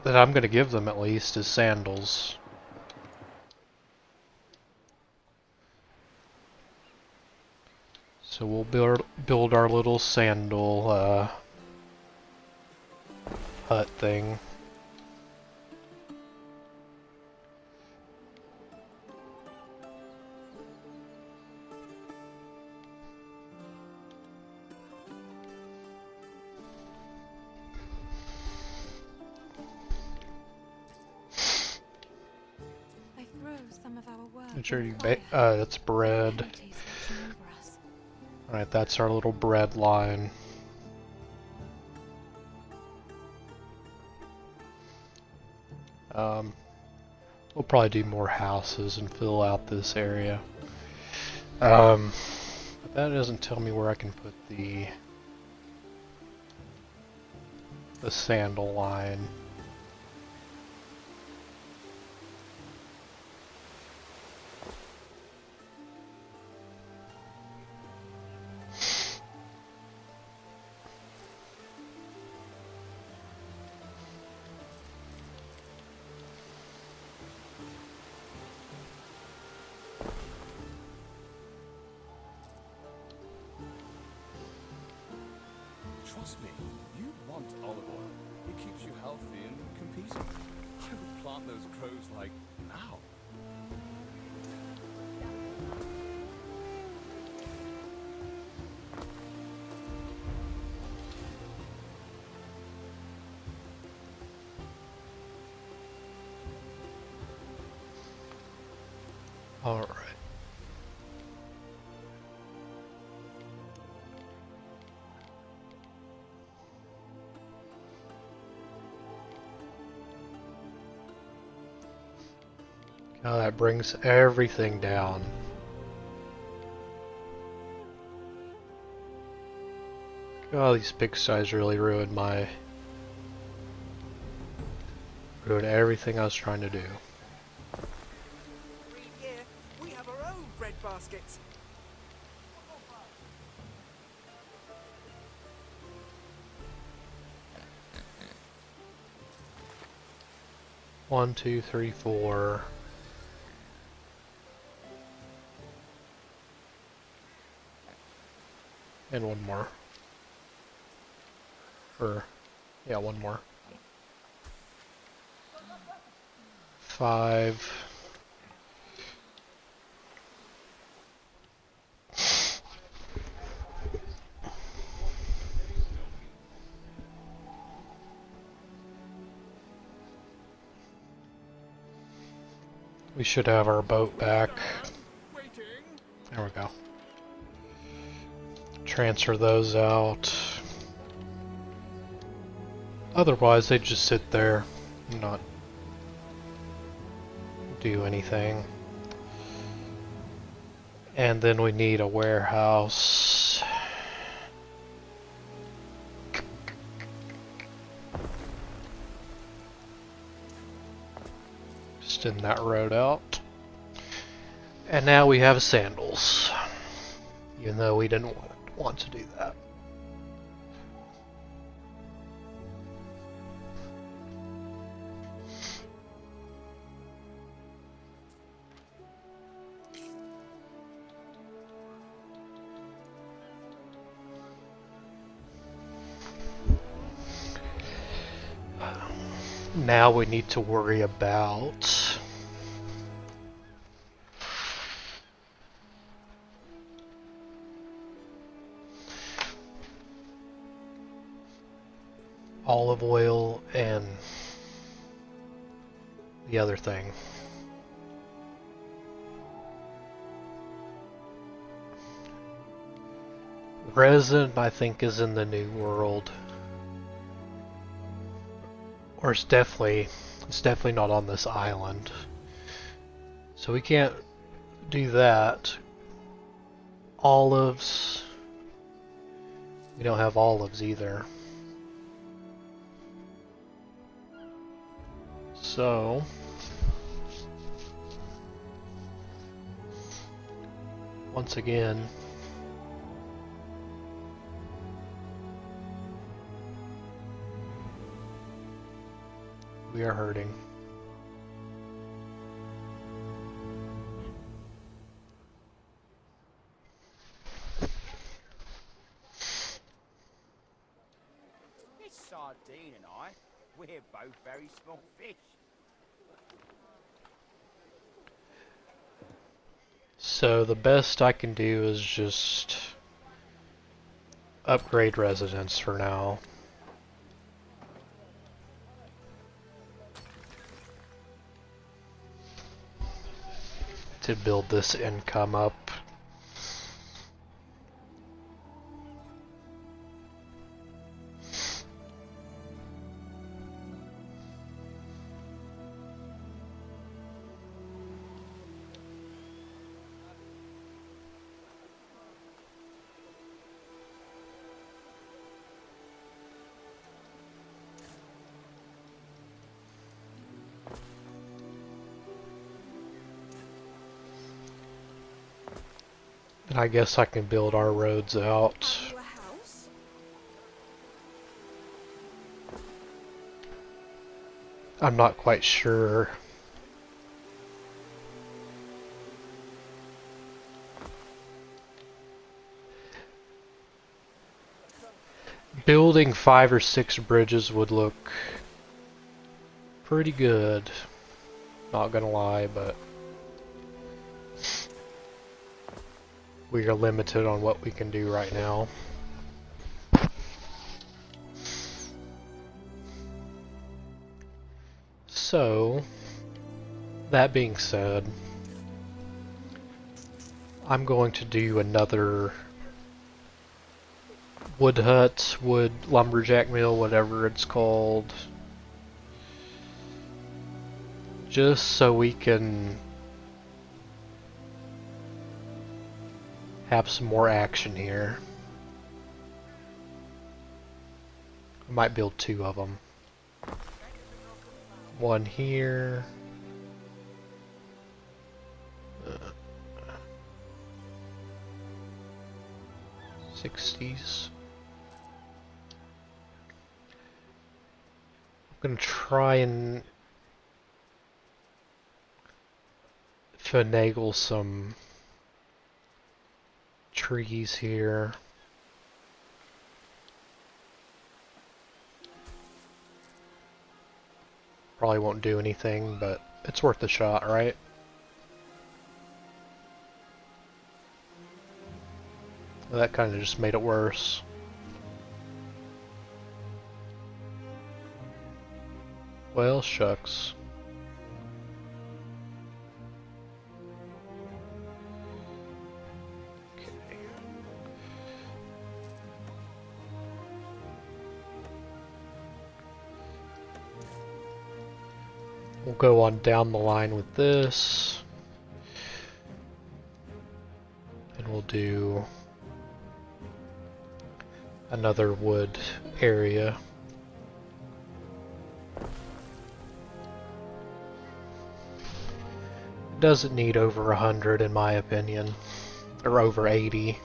that I'm going to give them at least is sandals. So we'll build our little sandal hut thing. I'm sure you that's bread. Alright, that's our little bread line. We'll probably do more houses and fill out this area. But that doesn't tell me where I can put the sandal line.
Trust me, you want olive oil. It keeps you healthy and competing. I would plant those groves like now.
Alright. Now that brings everything down. Oh, these pigsties really ruined everything I was trying to do.
Yeah, we have our own bread baskets.
One, two, three, four. And one more. Yeah, one more. 5. We should have our boat back. There we go. Transfer those out. Otherwise, they just sit there and not do anything. And then we need a warehouse. Extend that road out. And now we have sandals. Even though we didn't want to do that. Now we need to worry about olive oil and the other thing. Resin, I think, is in the New World. Or it's definitely not on this island. So we can't do that. Olives. We don't have olives either. So once again, we are hurting.
Miss Sardine and I, we're both very small fish.
So the best I can do is just upgrade residents for now. To build this income up. And I guess I can build our roads out.
Have you a house?
I'm not quite sure. Building 5 or 6 bridges would look pretty good. Not gonna lie, but we are limited on what we can do right now. So, that being said, I'm going to do another wood hut, wood lumberjack mill, whatever it's called. Just so we can have some more action here. I might build 2 of them. One here. 60s. I'm gonna try and finagle some trees here. Probably won't do anything, but it's worth a shot, right? Well, that kind of just made it worse. Well, shucks. Okay. We'll go on down the line with this. And we'll do another wood area. It doesn't need over 100 in my opinion, or over 80.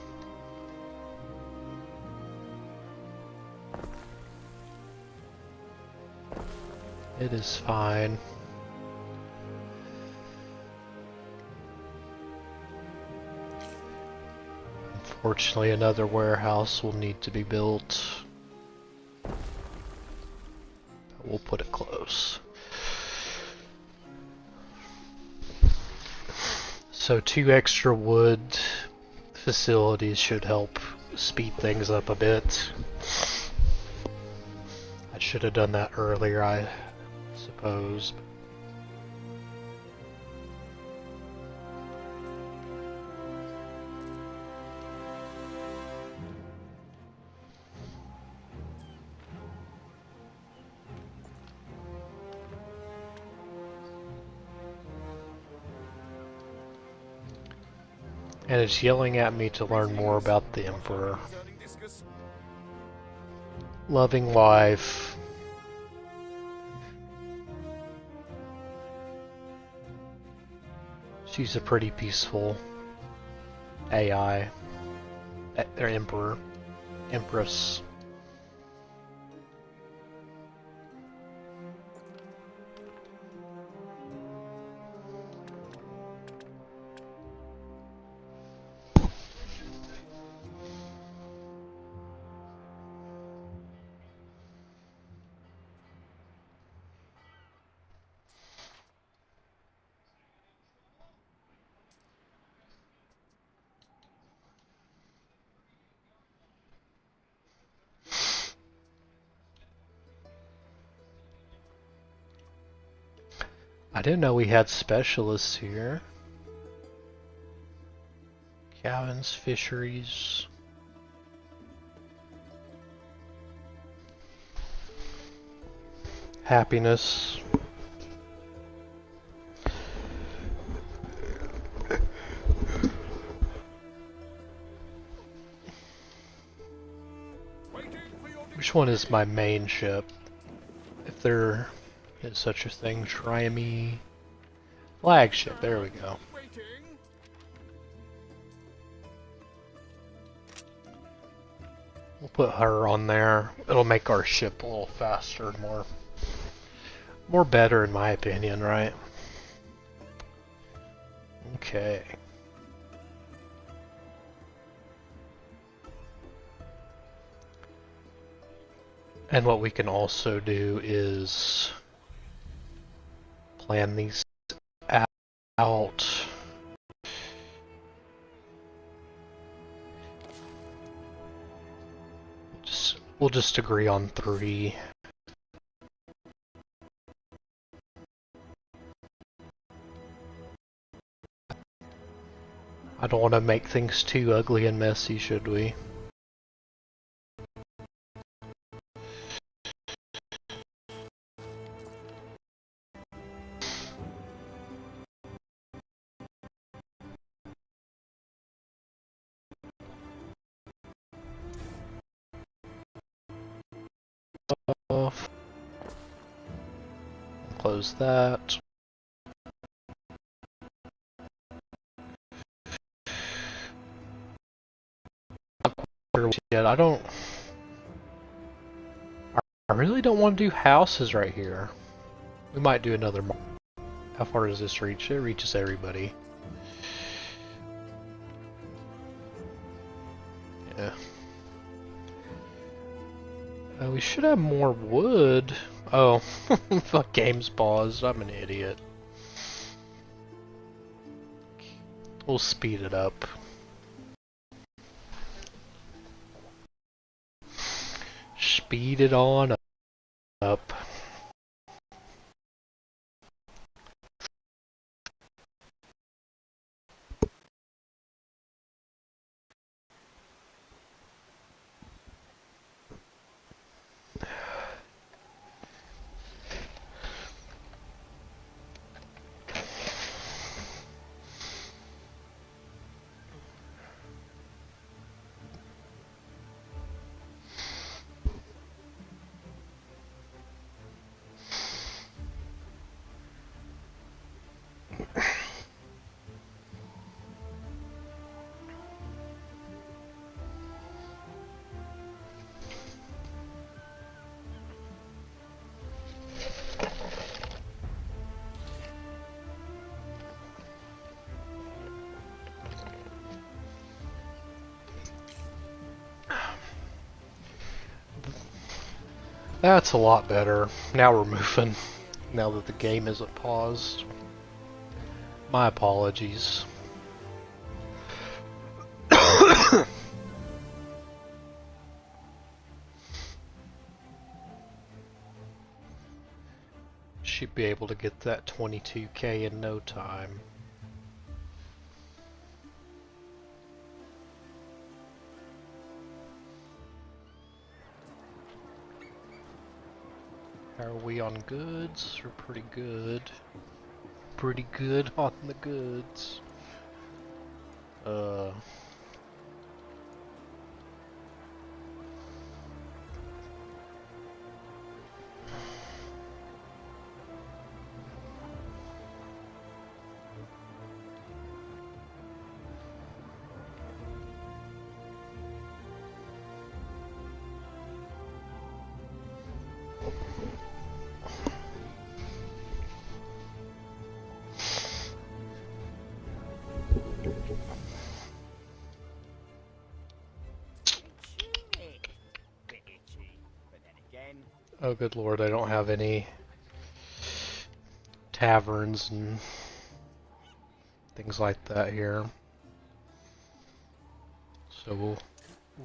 It is fine. Unfortunately, another warehouse will need to be built. We'll put it close. So 2 extra wood facilities should help speed things up a bit. I should have done that earlier, I suppose. And it's yelling at me to learn more about the Emperor. Loving wife. She's a pretty peaceful AI. Or Emperor. Empress. I didn't know we had specialists here. Cabins, fisheries. Happiness. Which one is my main ship? If there is such a thing, Triome flagship, there we go. We'll put her on there. It'll make our ship a little faster and more better in my opinion, right? Okay. And what we can also do is plan these out. We'll just agree on 3. I don't want to make things too ugly and messy, should we? Off. Close that. Yet I don't. I really don't want to do houses right here. We might do another. How far does this reach? It reaches everybody. Yeah. We should have more wood. Oh, fuck, game's paused. I'm an idiot. We'll speed it up. Speed it on up. That's a lot better. Now we're moving. Now that the game isn't paused. My apologies. Should be able to get that 22K in no time. How are we on goods? We're pretty good. Pretty good on the goods.
Bit itchy, but then again,
Oh, good lord, I don't have any taverns and things like that here. So we'll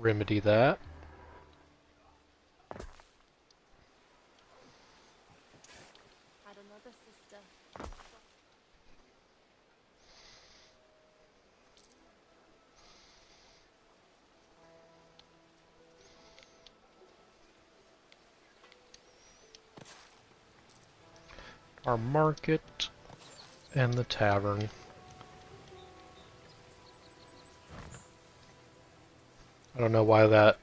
remedy that.
Had another sister.
Our market and the tavern. I don't know why that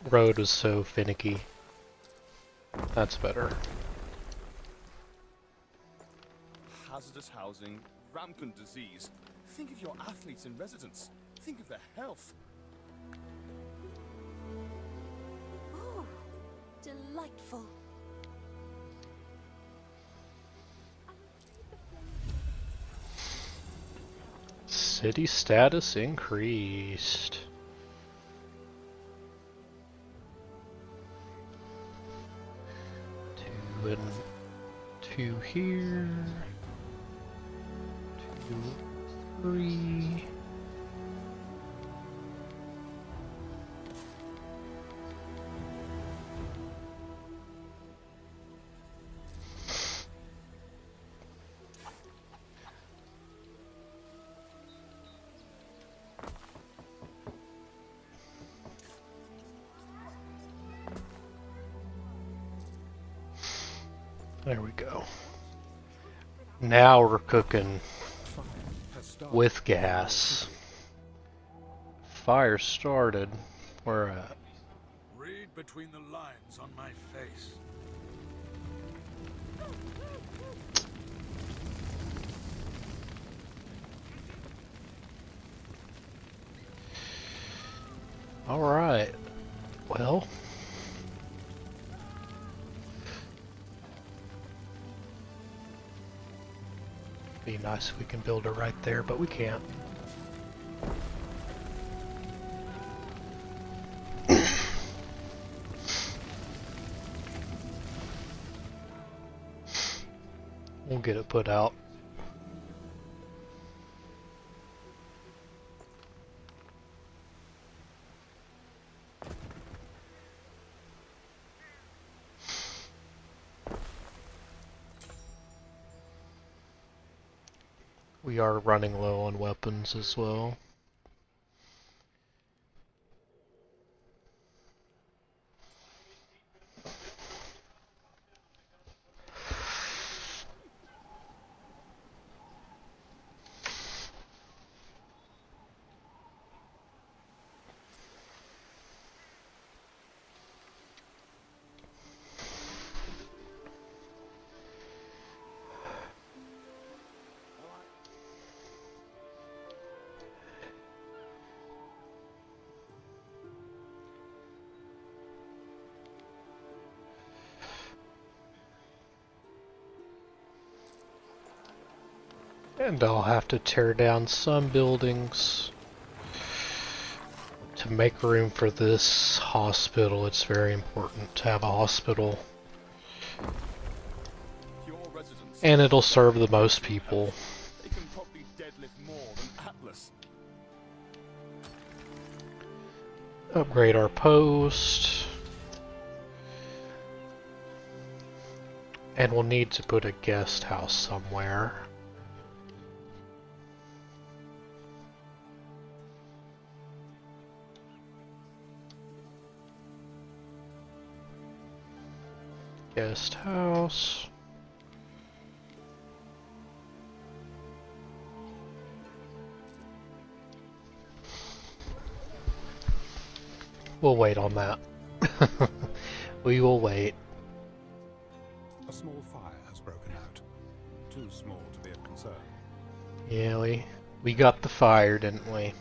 road was so finicky. That's better.
Hazardous housing, rampant disease. Think of your athletes in residence. Think of their health.
Oh, delightful.
City status increased. Two and two here. 2, 3. There we go. Now we're cooking
Fire has started
with
in your
gas.
city.
Fire started. We're at.
Read between the lines on my face.
Alright. Well. Be nice if we can build it right there, but we can't. We'll get it put out. We are running low on weapons as well. And I'll have to tear down some buildings to make room for this hospital. It's very important to have a hospital.
Your residents,
And it'll serve the most people.
they can probably deadlift more than Atlas.
Upgrade our post. And we'll need to put a guest house somewhere. Guest house. We'll wait on that. We will wait.
A small fire has broken out. Too small to be of concern.
Yeah, we got the fire, didn't we?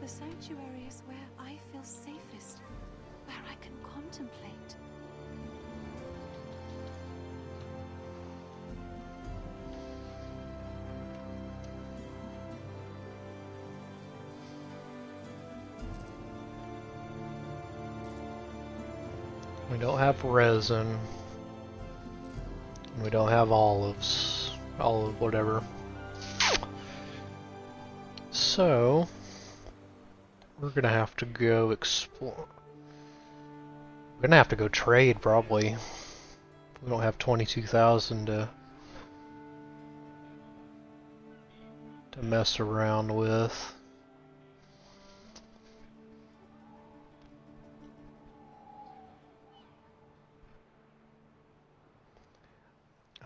The sanctuary is where I feel safest, where I can contemplate.
We don't have resin. We don't have olives. Olive, whatever. So, we're gonna have to go explore. We're gonna have to go trade, probably. We don't have 22,000 to mess around with.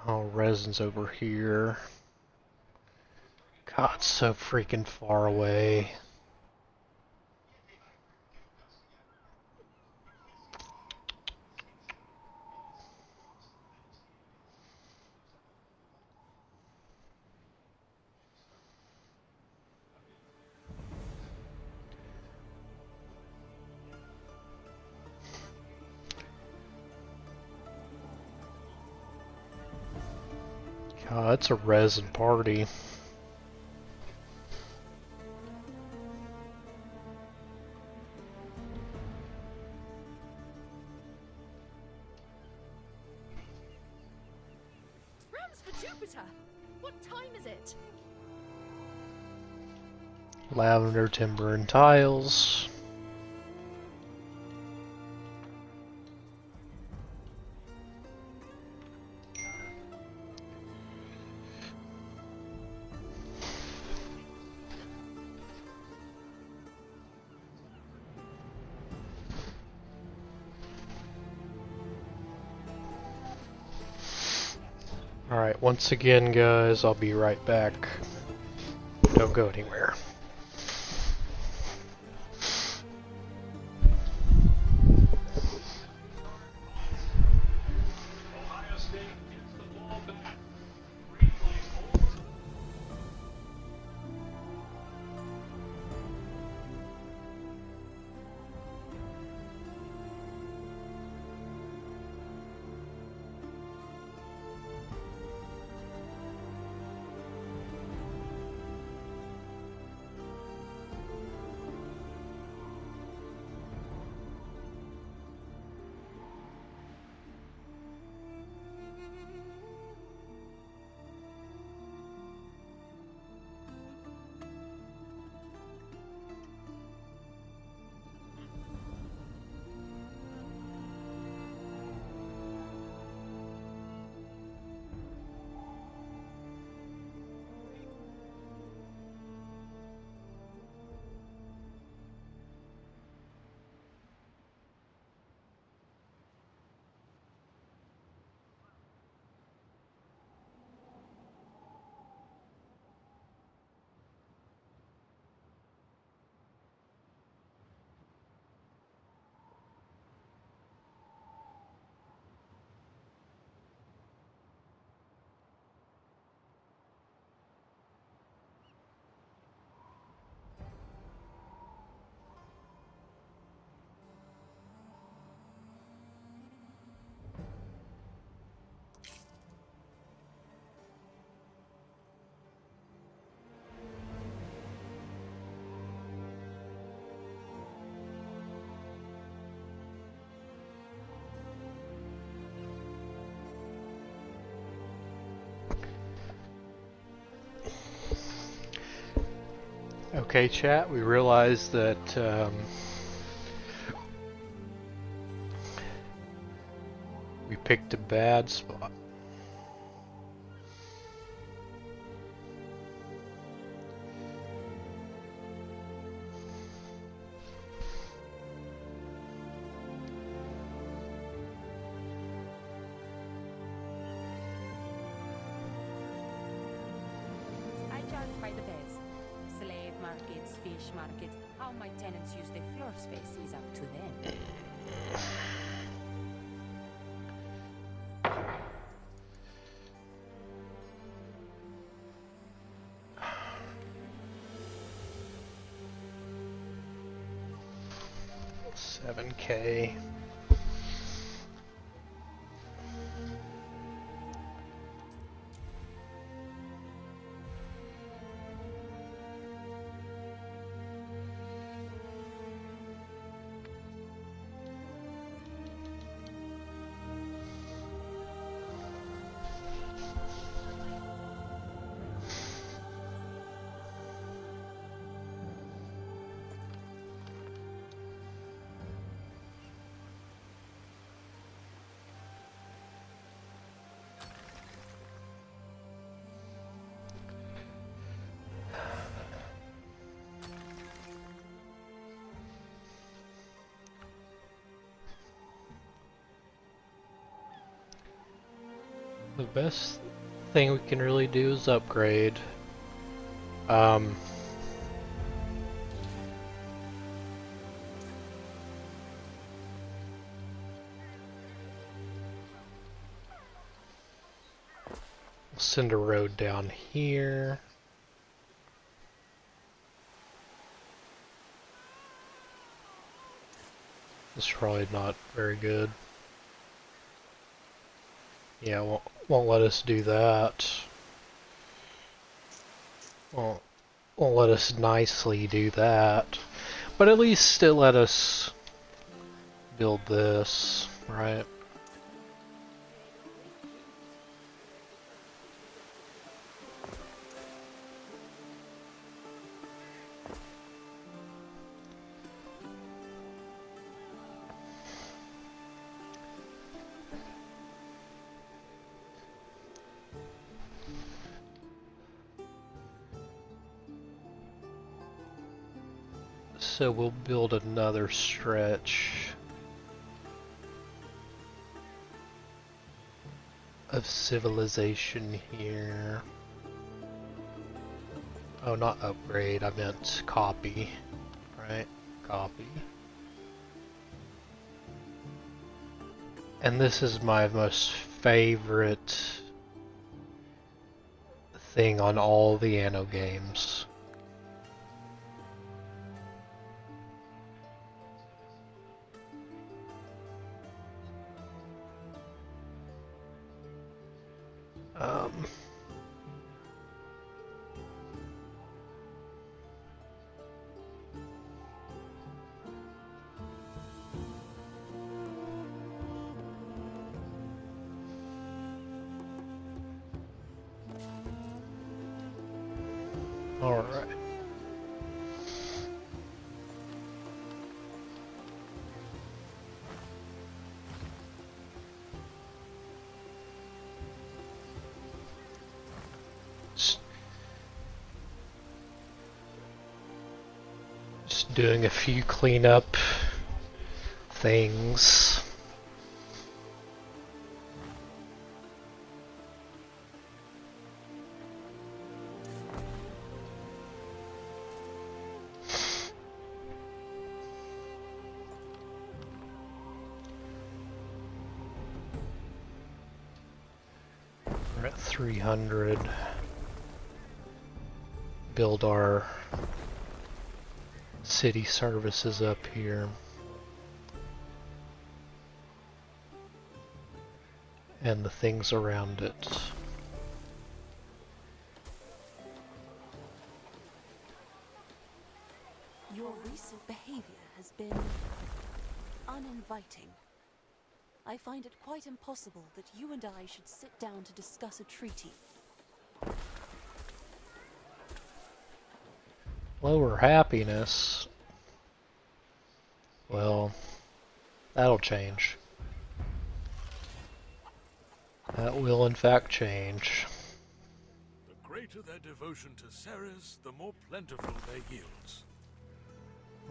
Oh, resin's over here. God, it's so freaking far away. God, it's a resin party.
Rams for Jupiter! What time is it?
Lavender, timber, and tiles. Alright, once again, guys, I'll be right back. Don't go anywhere. Okay, chat, we realized that we picked a bad spot.
I charge by the bez. Slave markets, fish markets, how my tenants use their floor space is up to them. $7K. The best thing we can really do is upgrade. Send a road down here. This is probably not very good. Yeah, won't let us do that. Won't let us nicely do that. But at least it let us build this, right? So we'll build another stretch.
of civilization here. Oh, not upgrade, I meant copy. Right? Copy. And this is my most favorite thing on all the Anno games. Um, all right. Just doing a few cleanup things. We're at 300. Build our city services up here. And the things around it.
Your recent behavior has been uninviting. I find it quite impossible that you and I should sit down to discuss a treaty.
Lower happiness. Well, that'll change. That will in fact change.
The greater their devotion to Ceres, the more plentiful their yields.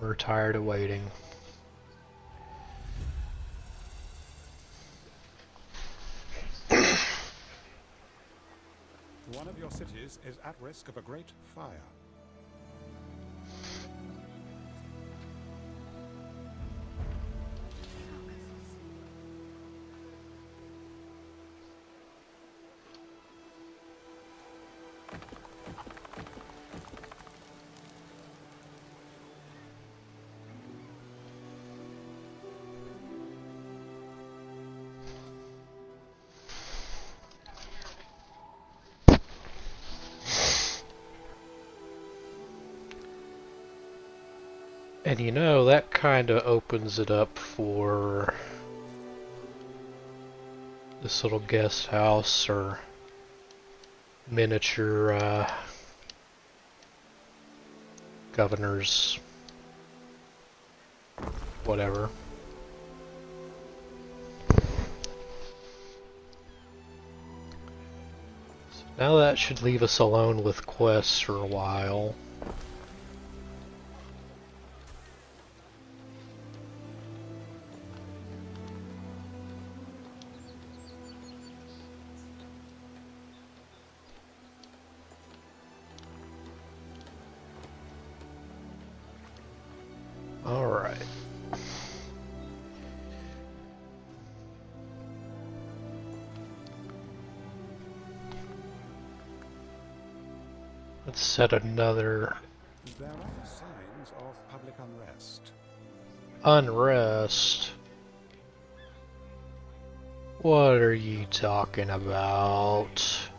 We're tired of waiting.
One of your cities is at risk of a great fire.
And you know, that kind of opens it up for this little guest house or miniature governor's whatever. So now that should leave us alone with quests for a while. Alright. Let's set another
There are signs of public unrest.
unrest. What are you talking about?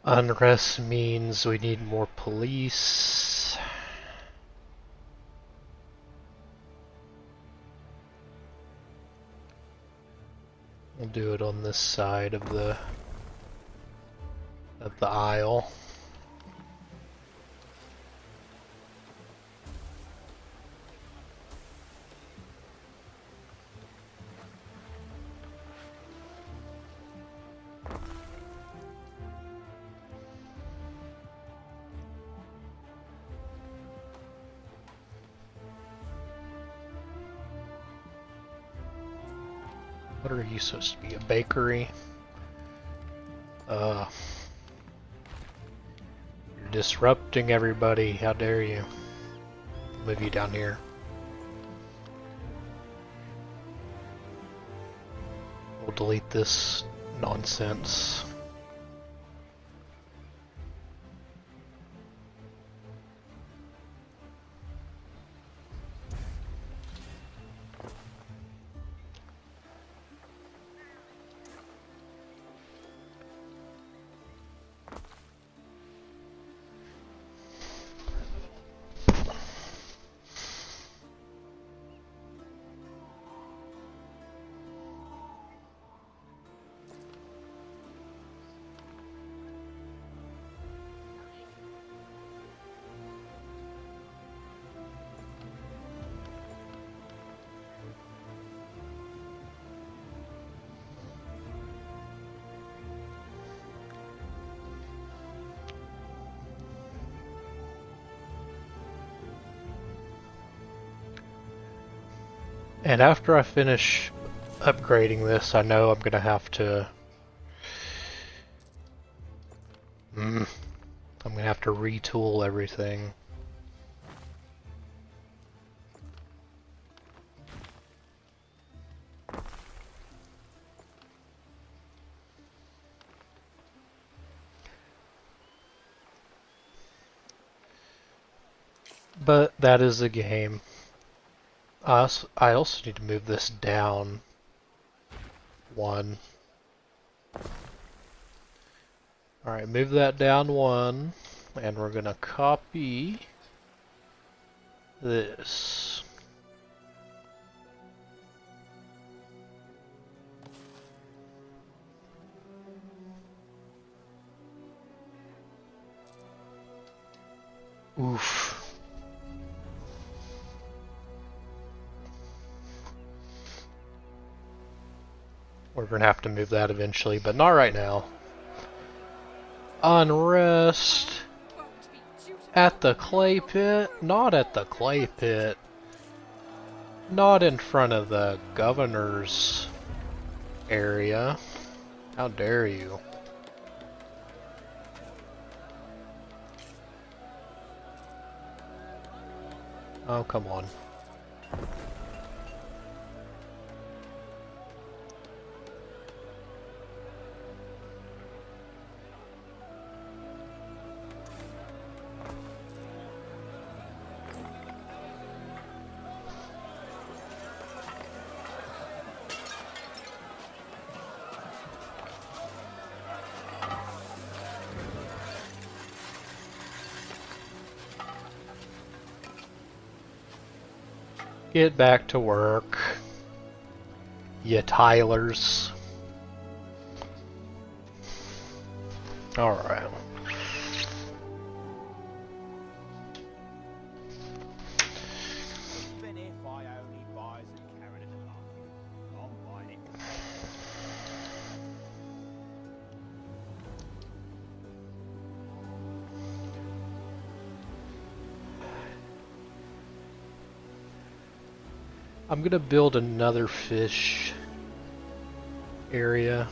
Unrest means we need more police. We'll do it on this side of the aisle. What are you supposed to be? A bakery? You're disrupting everybody. How dare you? Move you down here. We'll delete this nonsense. And after I finish upgrading this, I know I'm gonna have to... I'm gonna have to retool everything. But that is the game. I also need to move this down one. Alright, move that down one, and we're gonna copy this. Oof. We're gonna have to move that eventually, but not right now. Unrest at the clay pit? Not at the clay pit. Not in front of the governor's area. How dare you? Oh, come on. Get back to work, you Tylers. Alright.
Even if I only buy as a carrot at the market, I'm buying it.
I'm gonna build another fish area,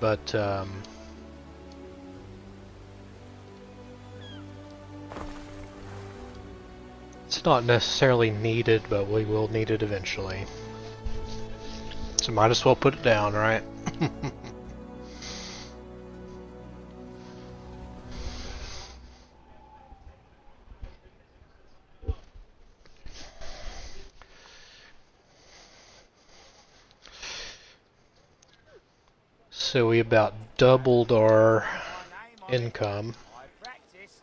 but it's not necessarily needed, but we will need it eventually. So might as well put it down, right? So we about doubled our income,
I practiced.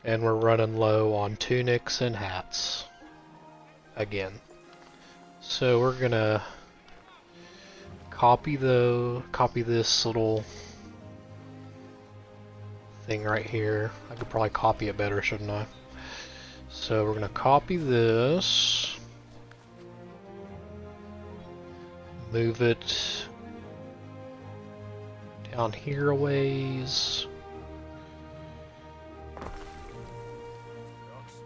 and we're running low on tunics and hats again. So we're gonna copy this little thing right here. I could probably copy it better, shouldn't I? So we're gonna copy this, move it down here a ways.
Look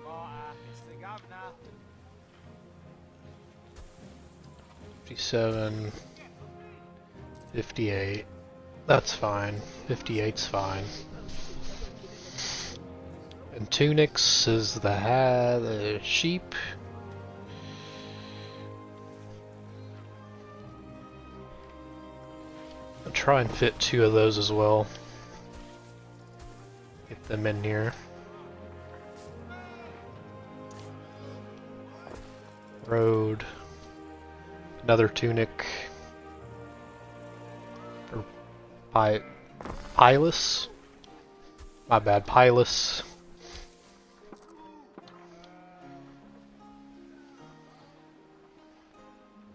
smarter, Mr. Governor.
57, 58. That's fine. 58's fine. And tunics is the sheep. I'll try and fit 2 of those as well. Get them in here. Road. Another tunic. Or Pilus? My bad, Pilus.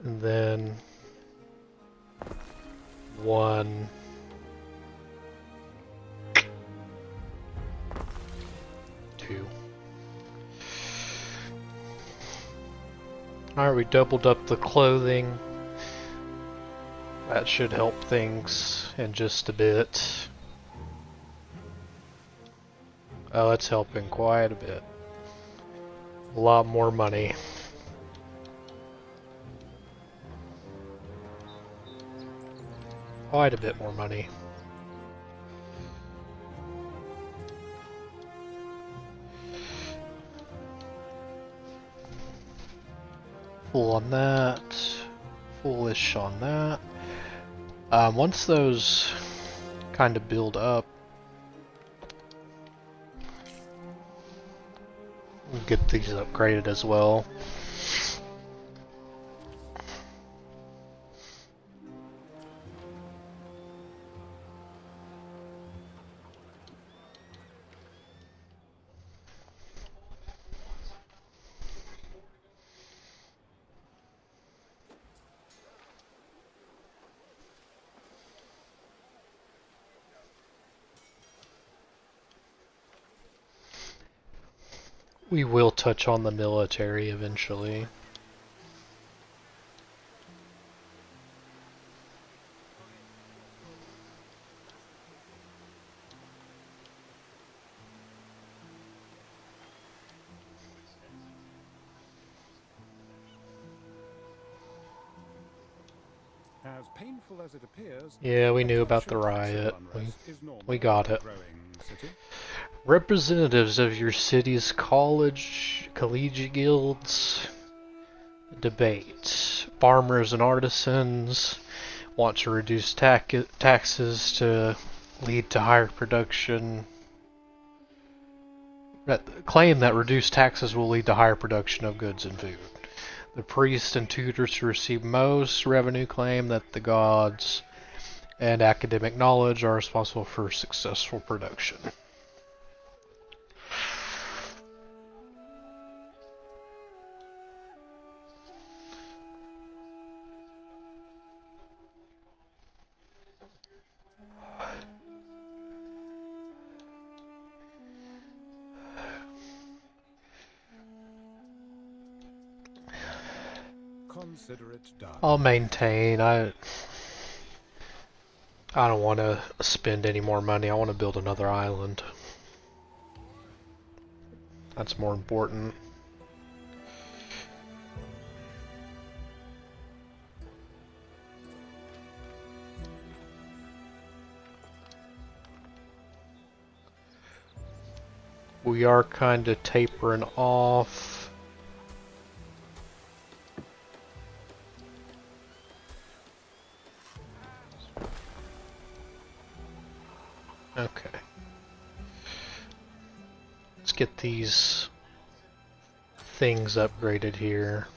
And then 1, 2. Alright, we doubled up the clothing. That should help things in just a bit. Oh, that's helping quite a bit. A lot more money. Quite a bit more money. Full on that. Foolish on that. Once those kind of build up, we'll get these upgraded as well. We will touch on the military eventually.
As painful as it appears,
Yeah, we knew about the
social
riot.
unrest is normal
We got
in a
it.
growing city.
Representatives of your city's collegiate guilds debate. Farmers and artisans want to reduce taxes to lead to higher production. Claim that reduced taxes will lead to higher production of goods and food. The priests and tutors who receive most revenue claim that the gods and academic knowledge are responsible for successful production.
Consider it done.
I'll maintain. I don't want to spend any more money. I want to build another island. That's more important. We are kind of tapering off. Okay. Let's get these things upgraded here.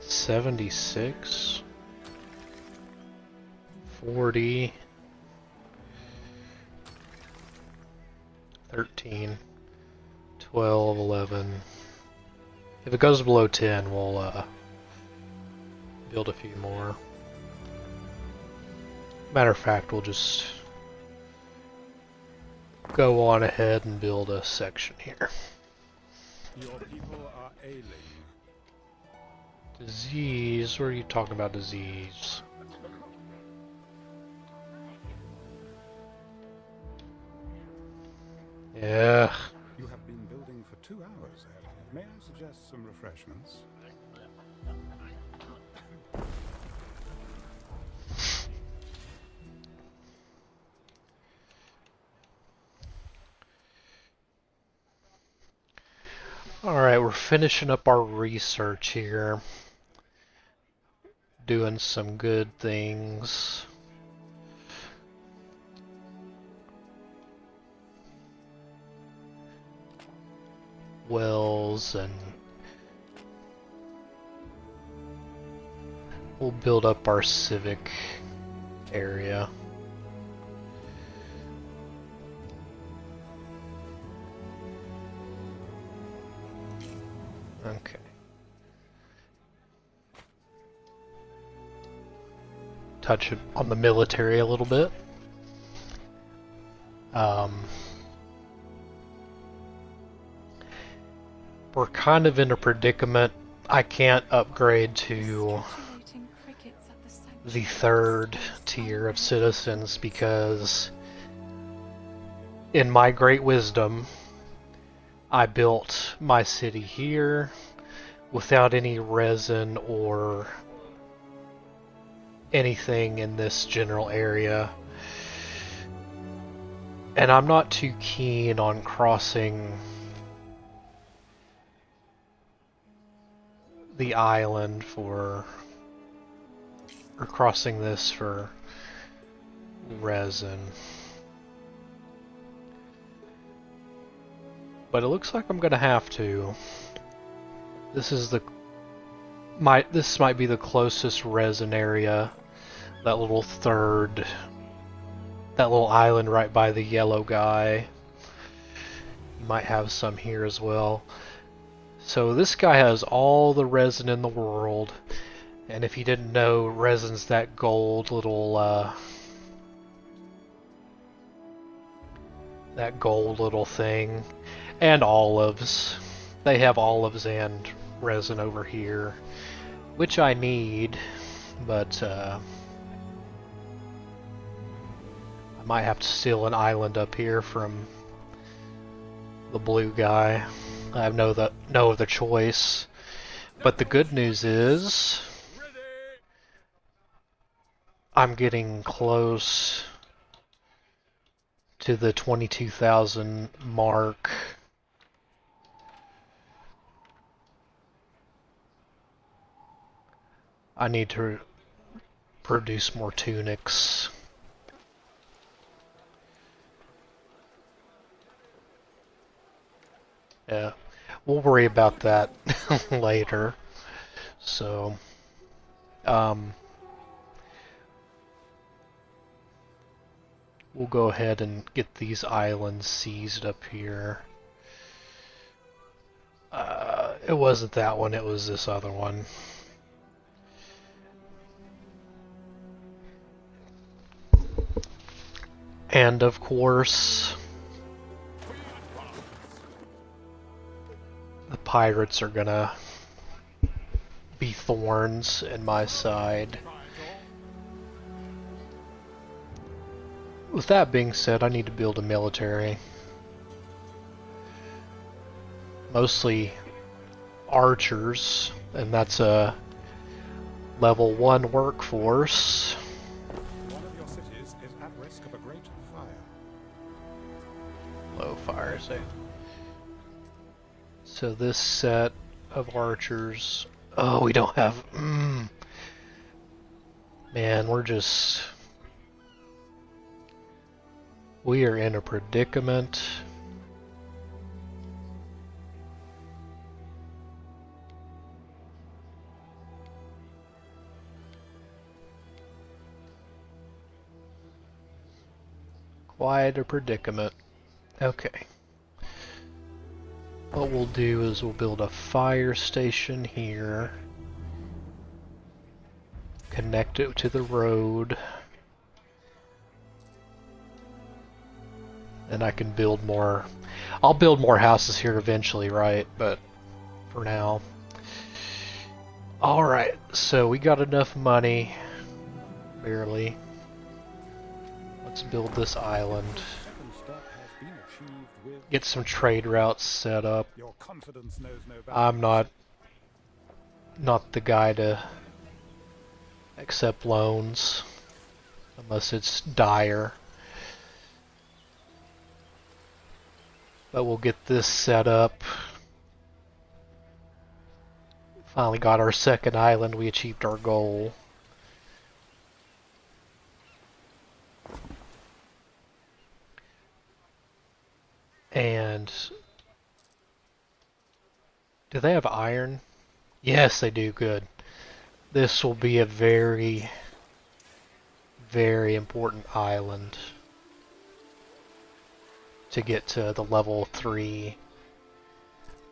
$76, $40, $13, $12, $11. If it goes below 10, we'll build a few more. Matter of fact, we'll just go on ahead and build a section here.
Your people are ailing.
Disease? What are you talking about, disease? Yeah.
You have been building for 2 hours, Ed. May I suggest some refreshments?
Alright, we're finishing up our research here. Doing some good things. Wells, and we'll build up our civic area. Okay. Touch on the military a little bit. We're kind of in a predicament. I can't upgrade to the 3rd tier of citizens because in my great wisdom, I built my city here without any resin or anything in this general area. And I'm not too keen on crossing the island or crossing this for resin. But it looks like I'm gonna have to. This might be the closest resin area. That little island right by the yellow guy. You might have some here as well. So this guy has all the resin in the world, and if you didn't know, resin's that gold little thing, and olives. They have olives and resin over here, which I need, but I might have to steal an island up here from the blue guy. I have no other choice. But the good news is I'm getting close to the 22,000 mark. I need to produce more tunics. Yeah, we'll worry about that later. So, we'll go ahead and get these islands seized up here. It wasn't that one, it was this other one. And of course, the pirates are gonna be thorns in my side. With that being said, I need to build a military. Mostly archers, and that's a level 1 workforce.
One of your cities is at risk of a great fire.
Low fire, so this set of archers. Oh, we don't have. Man, we are in a predicament. Quite a predicament. Okay. What we'll do is we'll build a fire station here. Connect it to the road. And I can build more. I'll build more houses here eventually, right? But for now. Alright, so we got enough money. Barely. Let's build this island. get some trade routes set up.
Your confidence knows no bounds.
I'm not the guy to accept loans unless it's dire. But we'll get this set up. Finally got our second island. We achieved our goal. And do they have iron? Yes, they do. Good. This will be a very, very important island to get to the level 3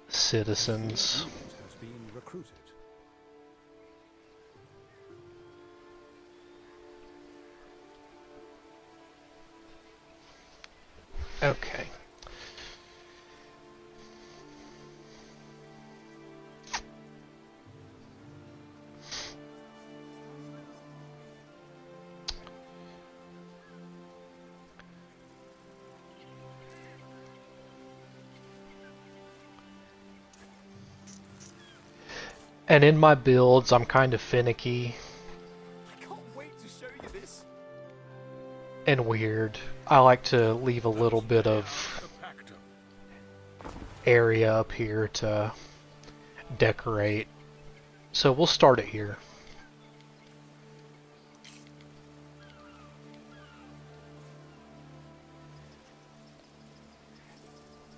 citizens.
Has been recruited.
Okay. And in my builds, I'm kind of finicky
I can't wait to show you this.
and weird. I like to leave a little bit of area up here to decorate. So we'll start it here.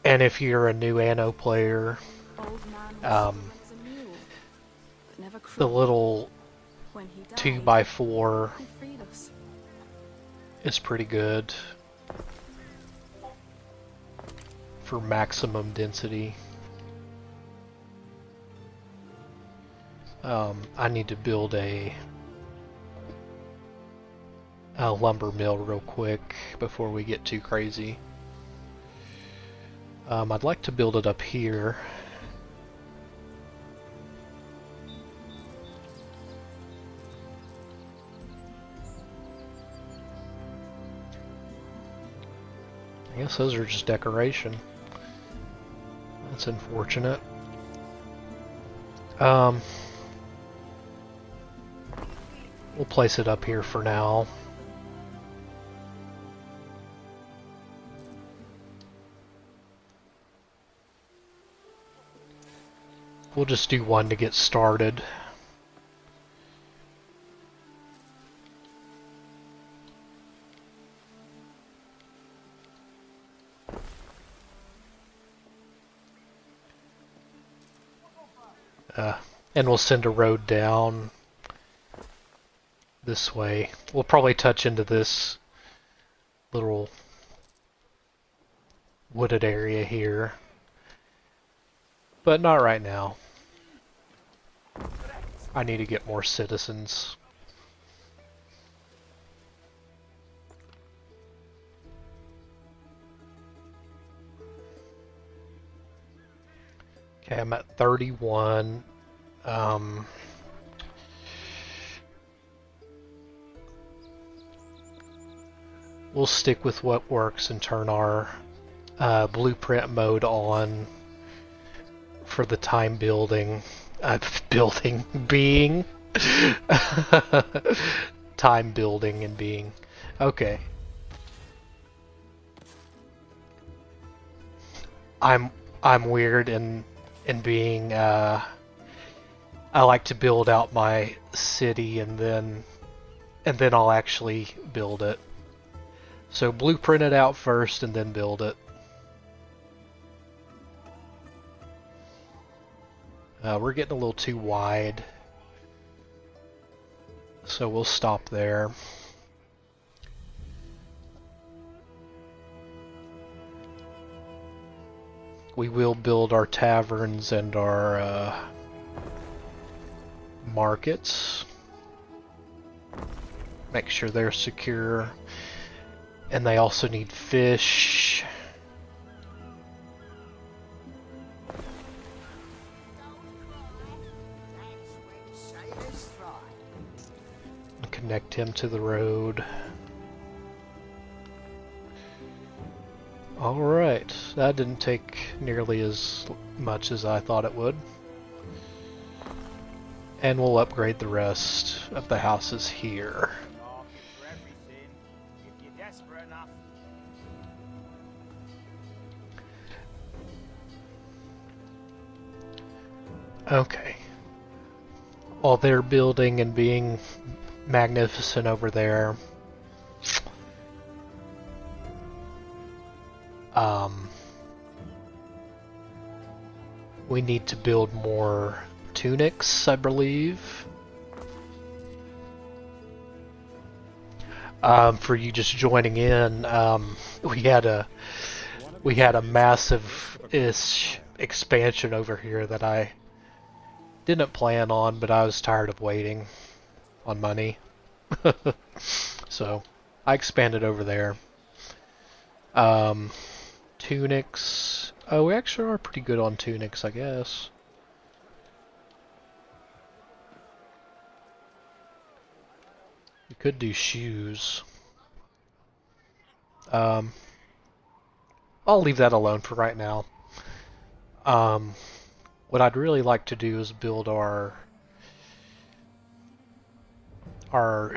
And if you're a new Anno player,
Old man was
Um,
sometimes a mule, but never
the
cruel.
little
When he died,
2x4
he freed us.
is pretty good for maximum density. I need to build a lumber mill real quick before we get too crazy. I'd like to build it up here. I guess those are just decoration. That's unfortunate. We'll place it up here for now. We'll just do one to get started. And we'll send a road down this way. We'll probably touch into this little wooded area here, but not right now. I need to get more citizens. Okay, I'm at 31. We'll stick with what works and turn our blueprint mode on for the time building. Being. Time building and being. Okay. I'm weird in being I like to build out my city and then I'll actually build it. So blueprint it out first and then build it. We're getting a little too wide, so we'll stop there. We will build our taverns and our markets. Make sure they're secure. And they also need fish. And connect him to the road. Alright, that didn't take nearly as much as I thought it would. And we'll upgrade the rest of the houses here.
Market for everything, if you're desperate enough.
Okay. While they're building and being magnificent over there, we need to build more tunics, I believe. For you just joining in, we had a massive-ish expansion over here that I didn't plan on, but I was tired of waiting on money. So I expanded over there. Tunics. Oh, we actually are pretty good on tunics, I guess. We could do shoes. I'll leave that alone for right now. What I'd really like to do is build our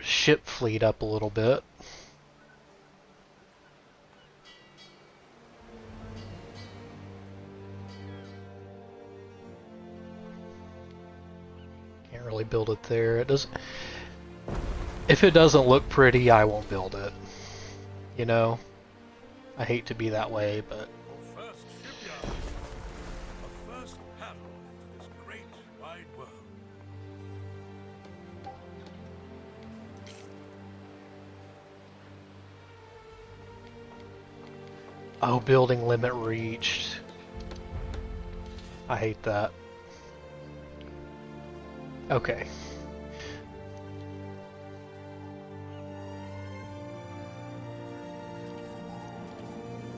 ship fleet up a little bit. Can't really build it there. It doesn't. If it doesn't look pretty, I won't build it. You know, I hate to be that way, but.
First shipyard. A first paddle into this great wide world.
Oh, building limit reached. I hate that. Okay.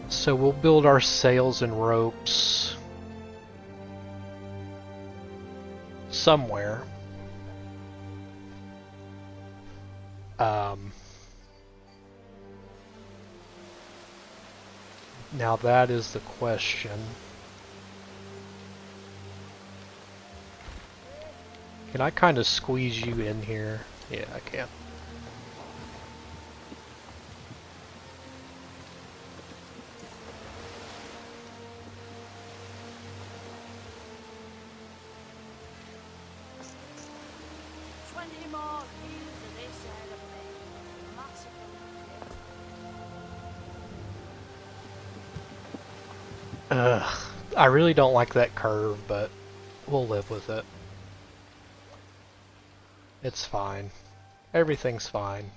So we'll build our sails and ropes somewhere. Now that is the question. Can I kind of squeeze you in here? Yeah, I can. I really don't like that curve, but we'll live with it. It's fine. Everything's fine.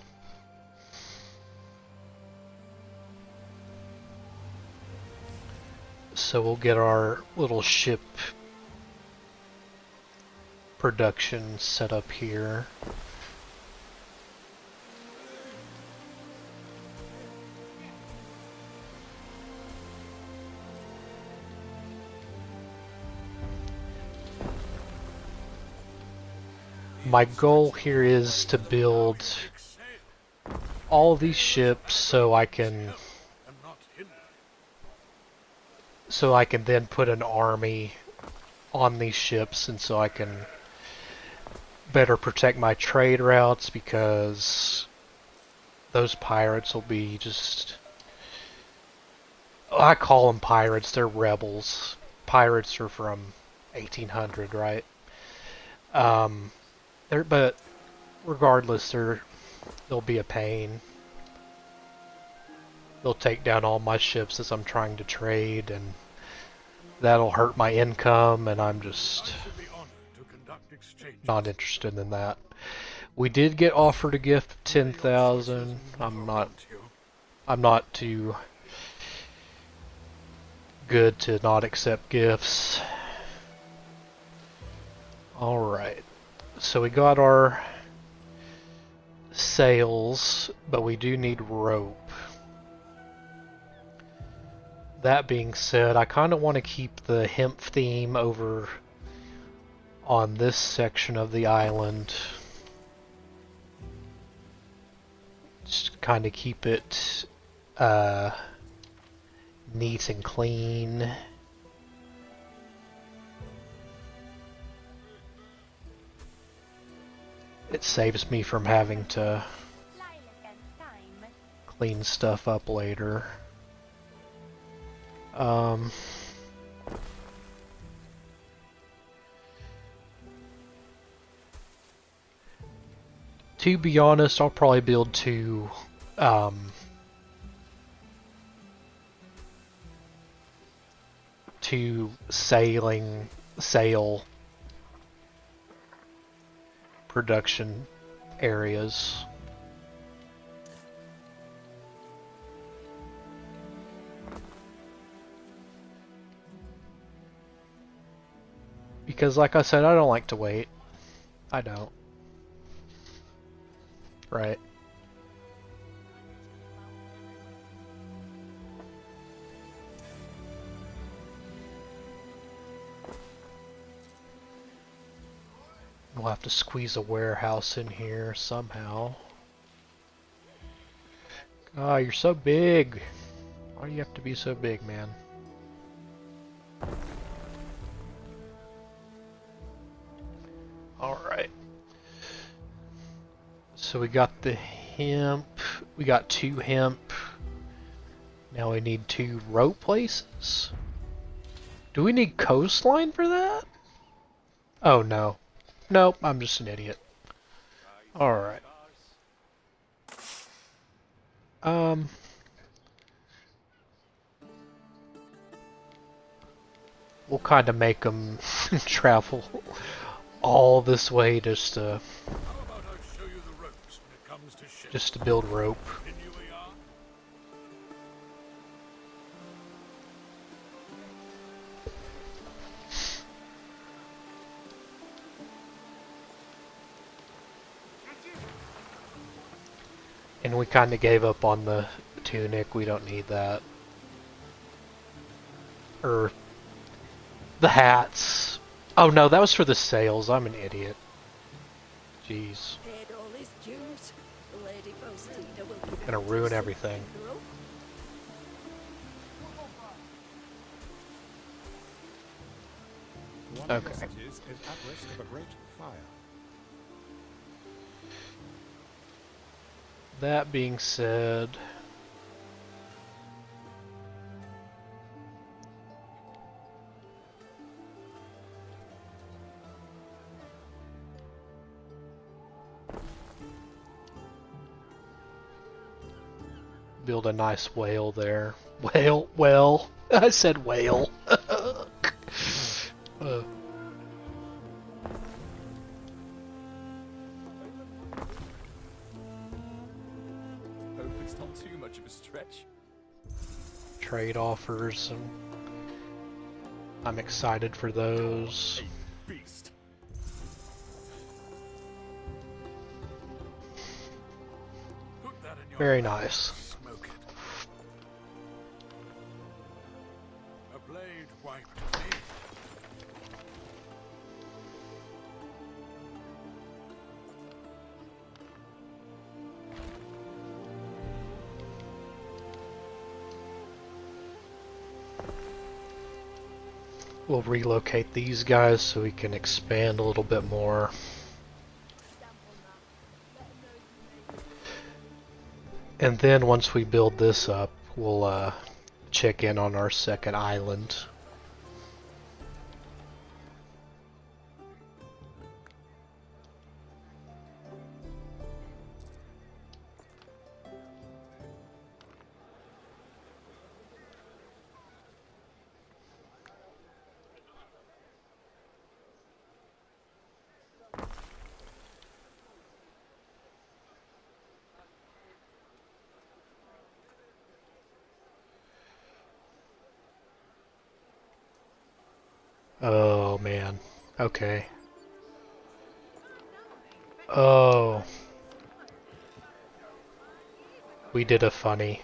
So we'll get our little ship production set up here. My goal here is to build all these ships so I can then put an army on these ships, and so I can better protect my trade routes, because those pirates will be just... I call them pirates, they're rebels. Pirates are from 1800, right? But regardless, they'll be a pain. They'll take down all my ships as I'm trying to trade, and that'll hurt my income, and I'm just not interested in that. We did get offered a gift of 10,000. I'm not too good to not accept gifts. Alright. So we got our sails, but we do need rope. That being said, I kind of want to keep the hemp theme over on this section of the island. Just kind of keep it neat and clean. It saves me from having to clean stuff up later. To be honest, I'll probably build two sail production areas. Because like I said, I don't like to wait. I don't. Right. We'll have to squeeze a warehouse in here somehow. Ah, you're so big. Why do you have to be so big, man? Alright. So we got the hemp. We got 2 hemp. Now we need 2 rope places. Do we need coastline for that? Oh no. Nope, I'm just an idiot. Alright. We'll kind of make them travel all this way just to build rope. And we kind of gave up on the tunic. We don't need that. Or the hats. Oh no, that was for the sails. I'm an idiot. Jeez. Gonna ruin everything. Okay.
Is at risk of a great fire.
That being said, build a nice whale there. Whale. I said whale.
Hope it's not too much of a stretch.
Trade offers, and I'm excited for those.
Beast. Put that in your
Very
mouth.
nice.
Smoke it. A blade wiped me.
We'll relocate these guys so we can expand a little bit more. And then once we build this up, we'll check in on our second island. Oh man. Okay. Oh. We did a funny.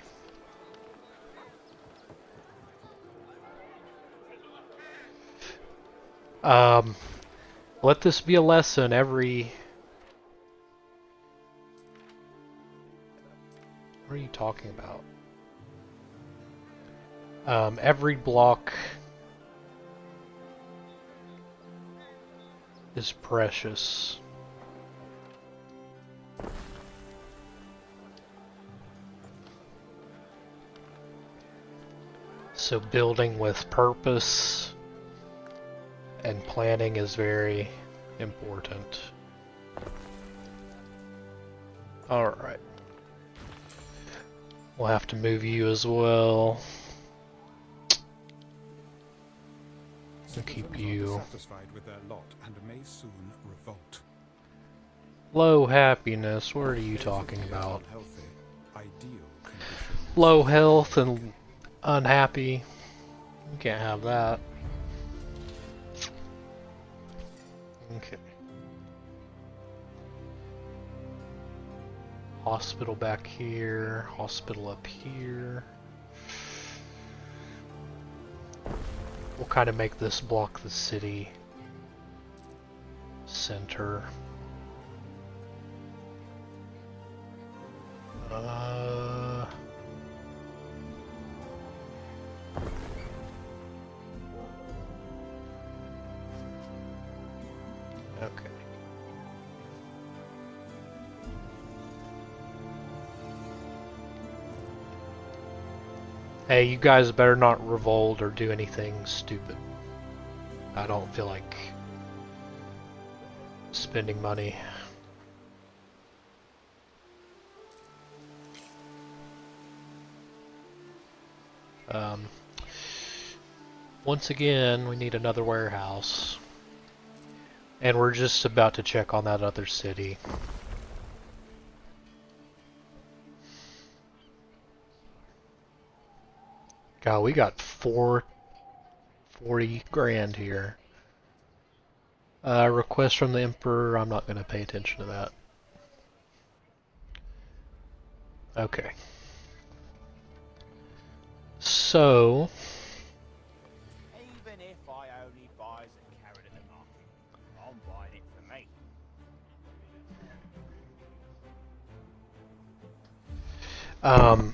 Let this be a lesson every... What are you talking about? Every block is precious. So building with purpose and planning is very important. Alright. We'll have to move you as well. And keep you.
Satisfied with their lot and may soon revolt.
Low happiness, what are you talking about?
Healthy, ideal conditions.
Low health and unhappy. You can't have that. Okay. Hospital back here, hospital up here. We'll kind of make this block the city center. Okay. Hey, you guys better not revolt or do anything stupid. I don't feel like spending money. Once again, we need another warehouse. And we're just about to check on that other city. God, we got 40 grand here. Request from the Emperor, I'm not going to pay attention to that. Okay. So...
Even if I only buy as a carrot at the market, I'm buying it for me.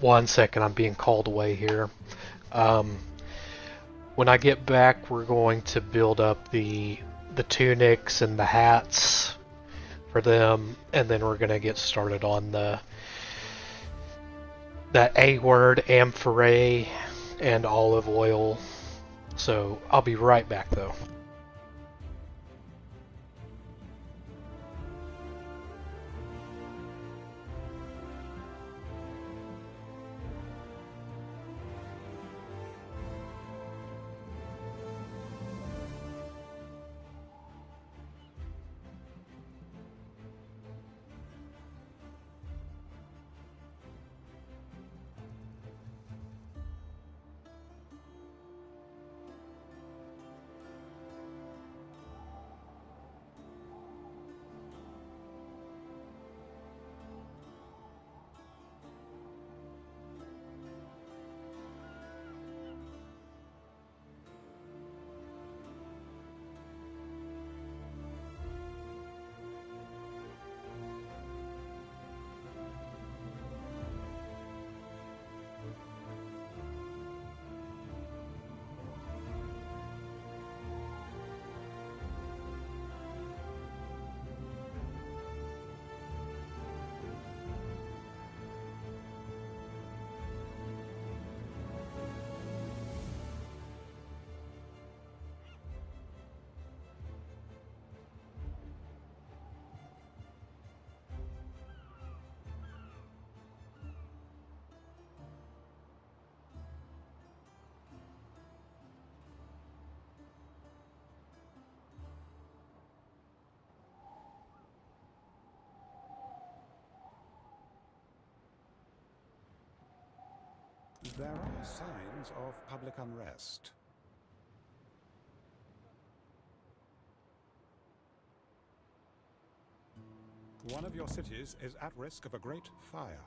One second, I'm being called away here. When I get back, we're going to build up the tunics and the hats for them, and then we're gonna get started on the A word, amphorae, and olive oil. So I'll be right back though.
There are signs of public unrest. One of your cities is at risk of a great fire.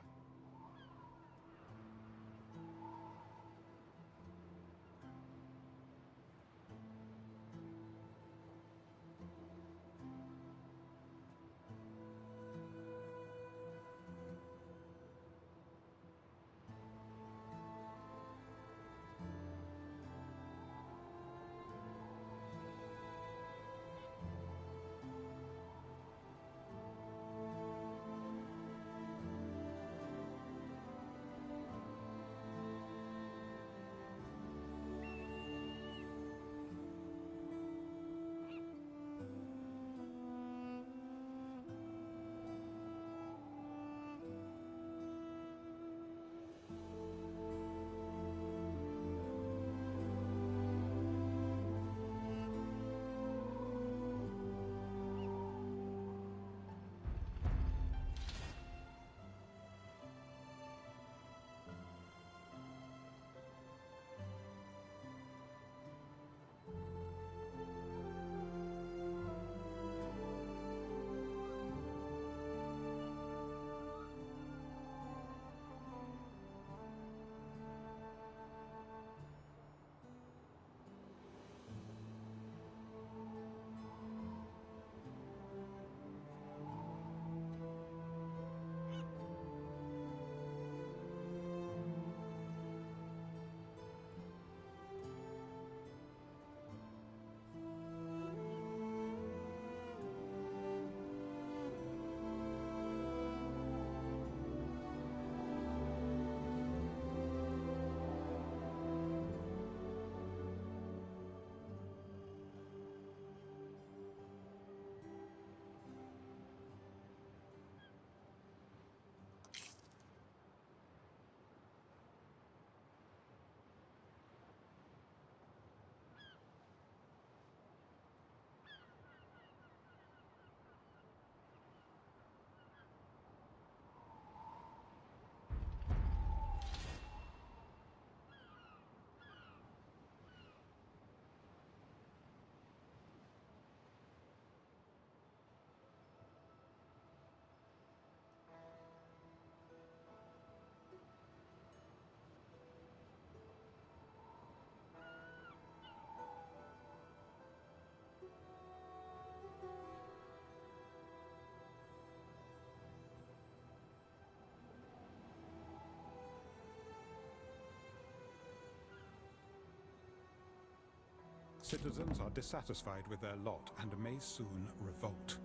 Citizens are dissatisfied with their lot and may soon revolt.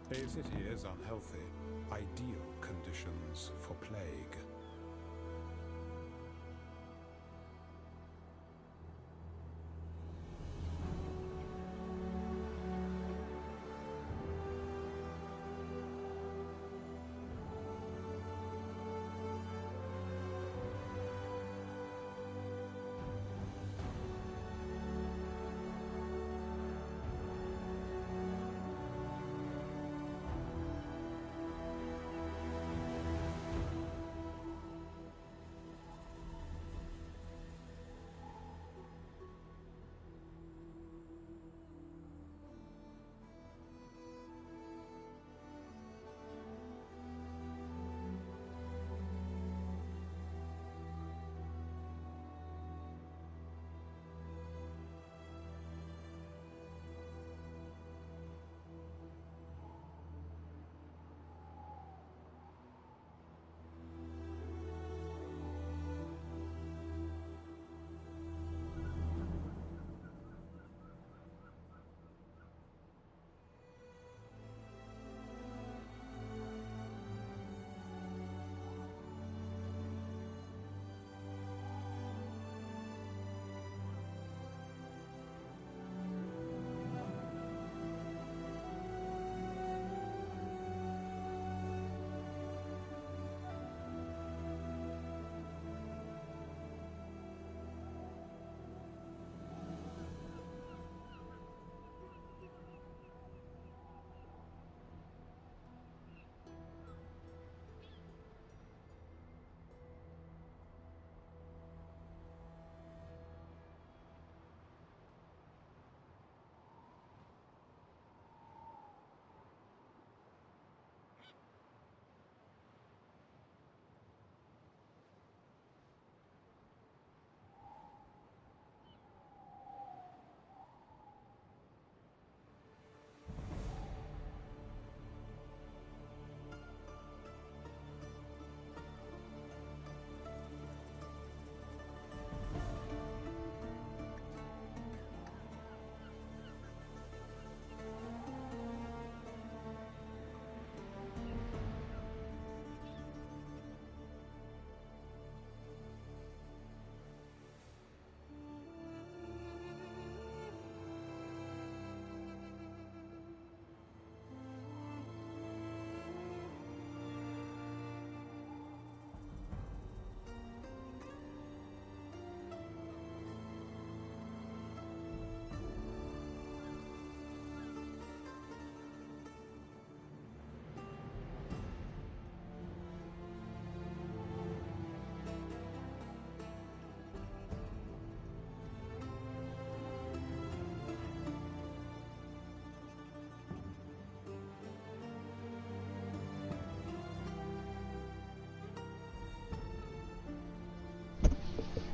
A city is unhealthy. Ideal conditions for plague.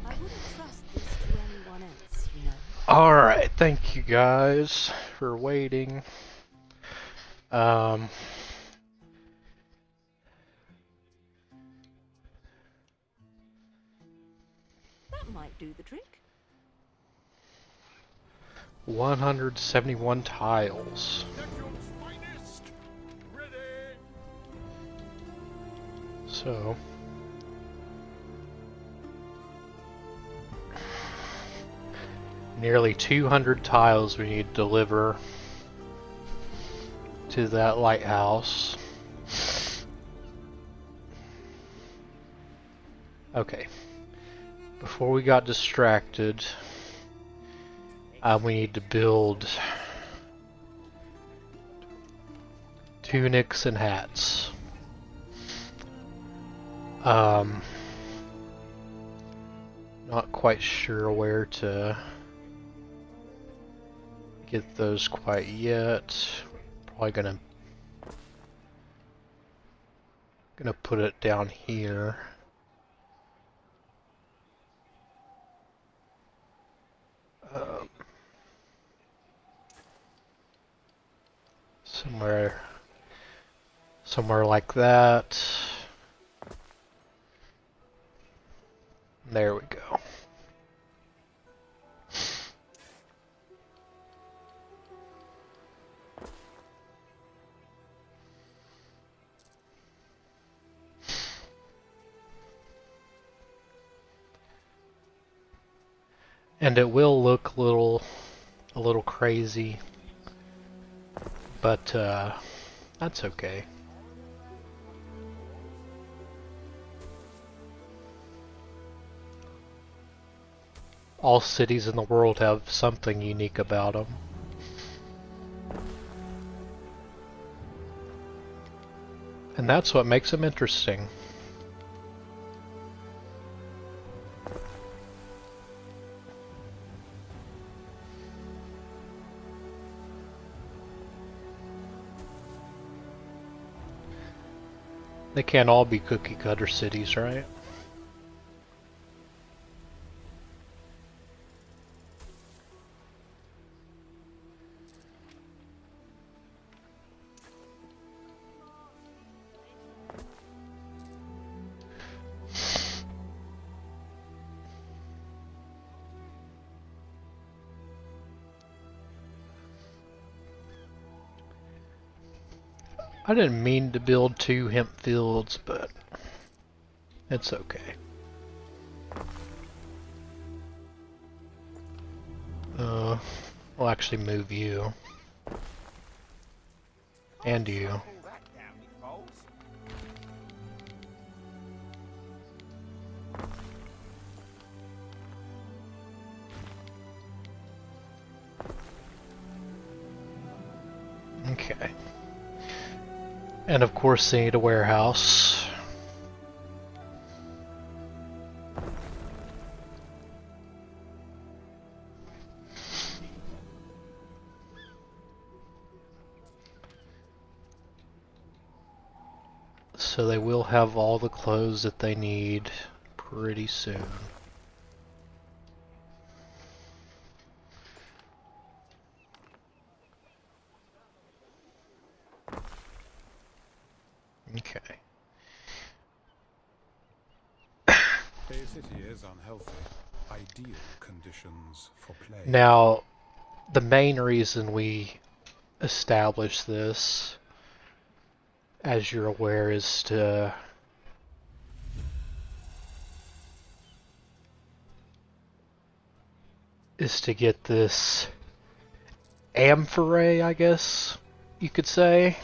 I wouldn't trust this to anyone else, you know.
Alright, thank you guys for waiting. Um,
That might do the trick.
171 tiles.
Neptune's finest! Ready!
So, nearly 200 tiles we need to deliver to that lighthouse. Okay. Before we got distracted, we need to build tunics and hats. Not quite sure where to get those quite yet. Probably gonna put it down here. Somewhere like that. There we go. And it will look a little crazy, but that's okay. All cities in the world have something unique about them. And that's what makes them interesting. They can't all be cookie cutter cities, right? I didn't mean to build 2 hemp fields, but it's okay. We'll actually move you. And you.
Pull that down, you fools.
Okay. And of course they need a warehouse. So they will have all the clothes that they need pretty soon. Okay.
A city is unhealthy. Ideal conditions for play.
Now, the main reason we established this, as you're aware, is to get this amphorae, I guess you could say.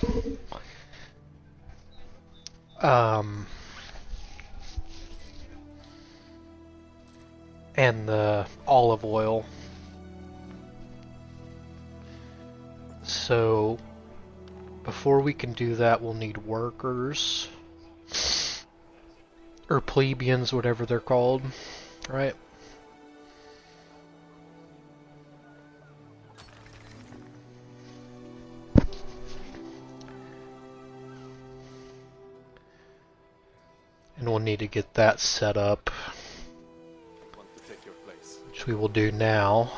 And the olive oil. So, before we can do that, we'll need workers. Or plebeians, whatever they're called. Right? And we'll need to get that set up. Which we will do now,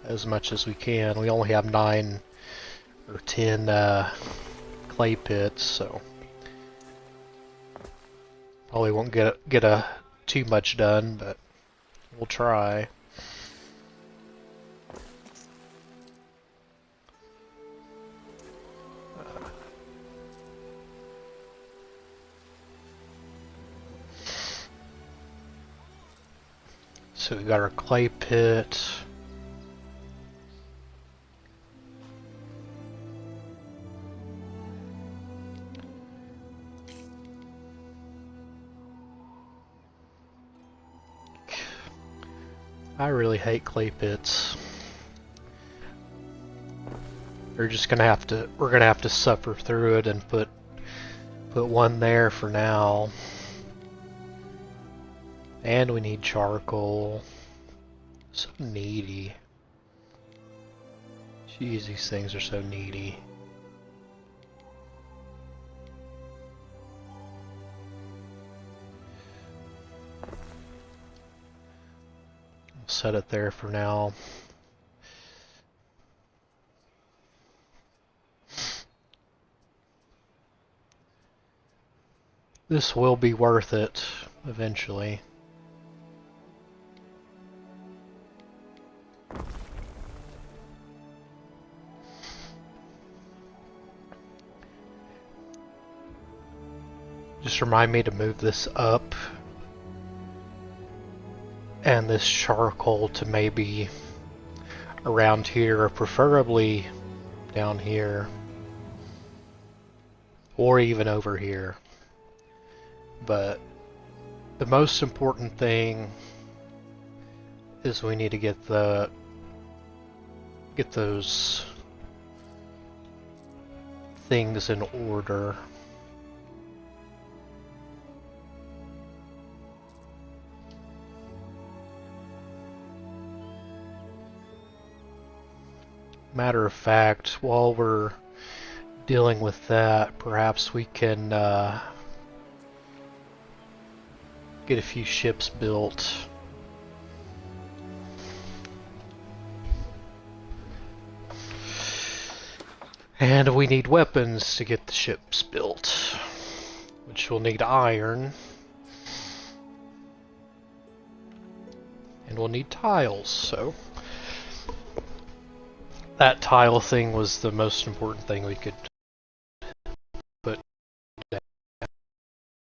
as much as we can. We only have 9 or 10 clay pits, so probably won't get too much done, but we'll try. So we got our clay pit. I really hate clay pits. We're gonna have to suffer through it and put one there for now. And we need charcoal. So needy. Jeez, these things are so needy. I'll set it there for now. This will be worth it eventually. Just remind me to move this up and this charcoal to maybe around here, or preferably down here, or even over here. But the most important thing is we need to get those things in order. Matter of fact, while we're dealing with that, perhaps we can get a few ships built. And we need weapons to get the ships built, which will need iron. And we'll need tiles, so that tile thing was the most important thing we could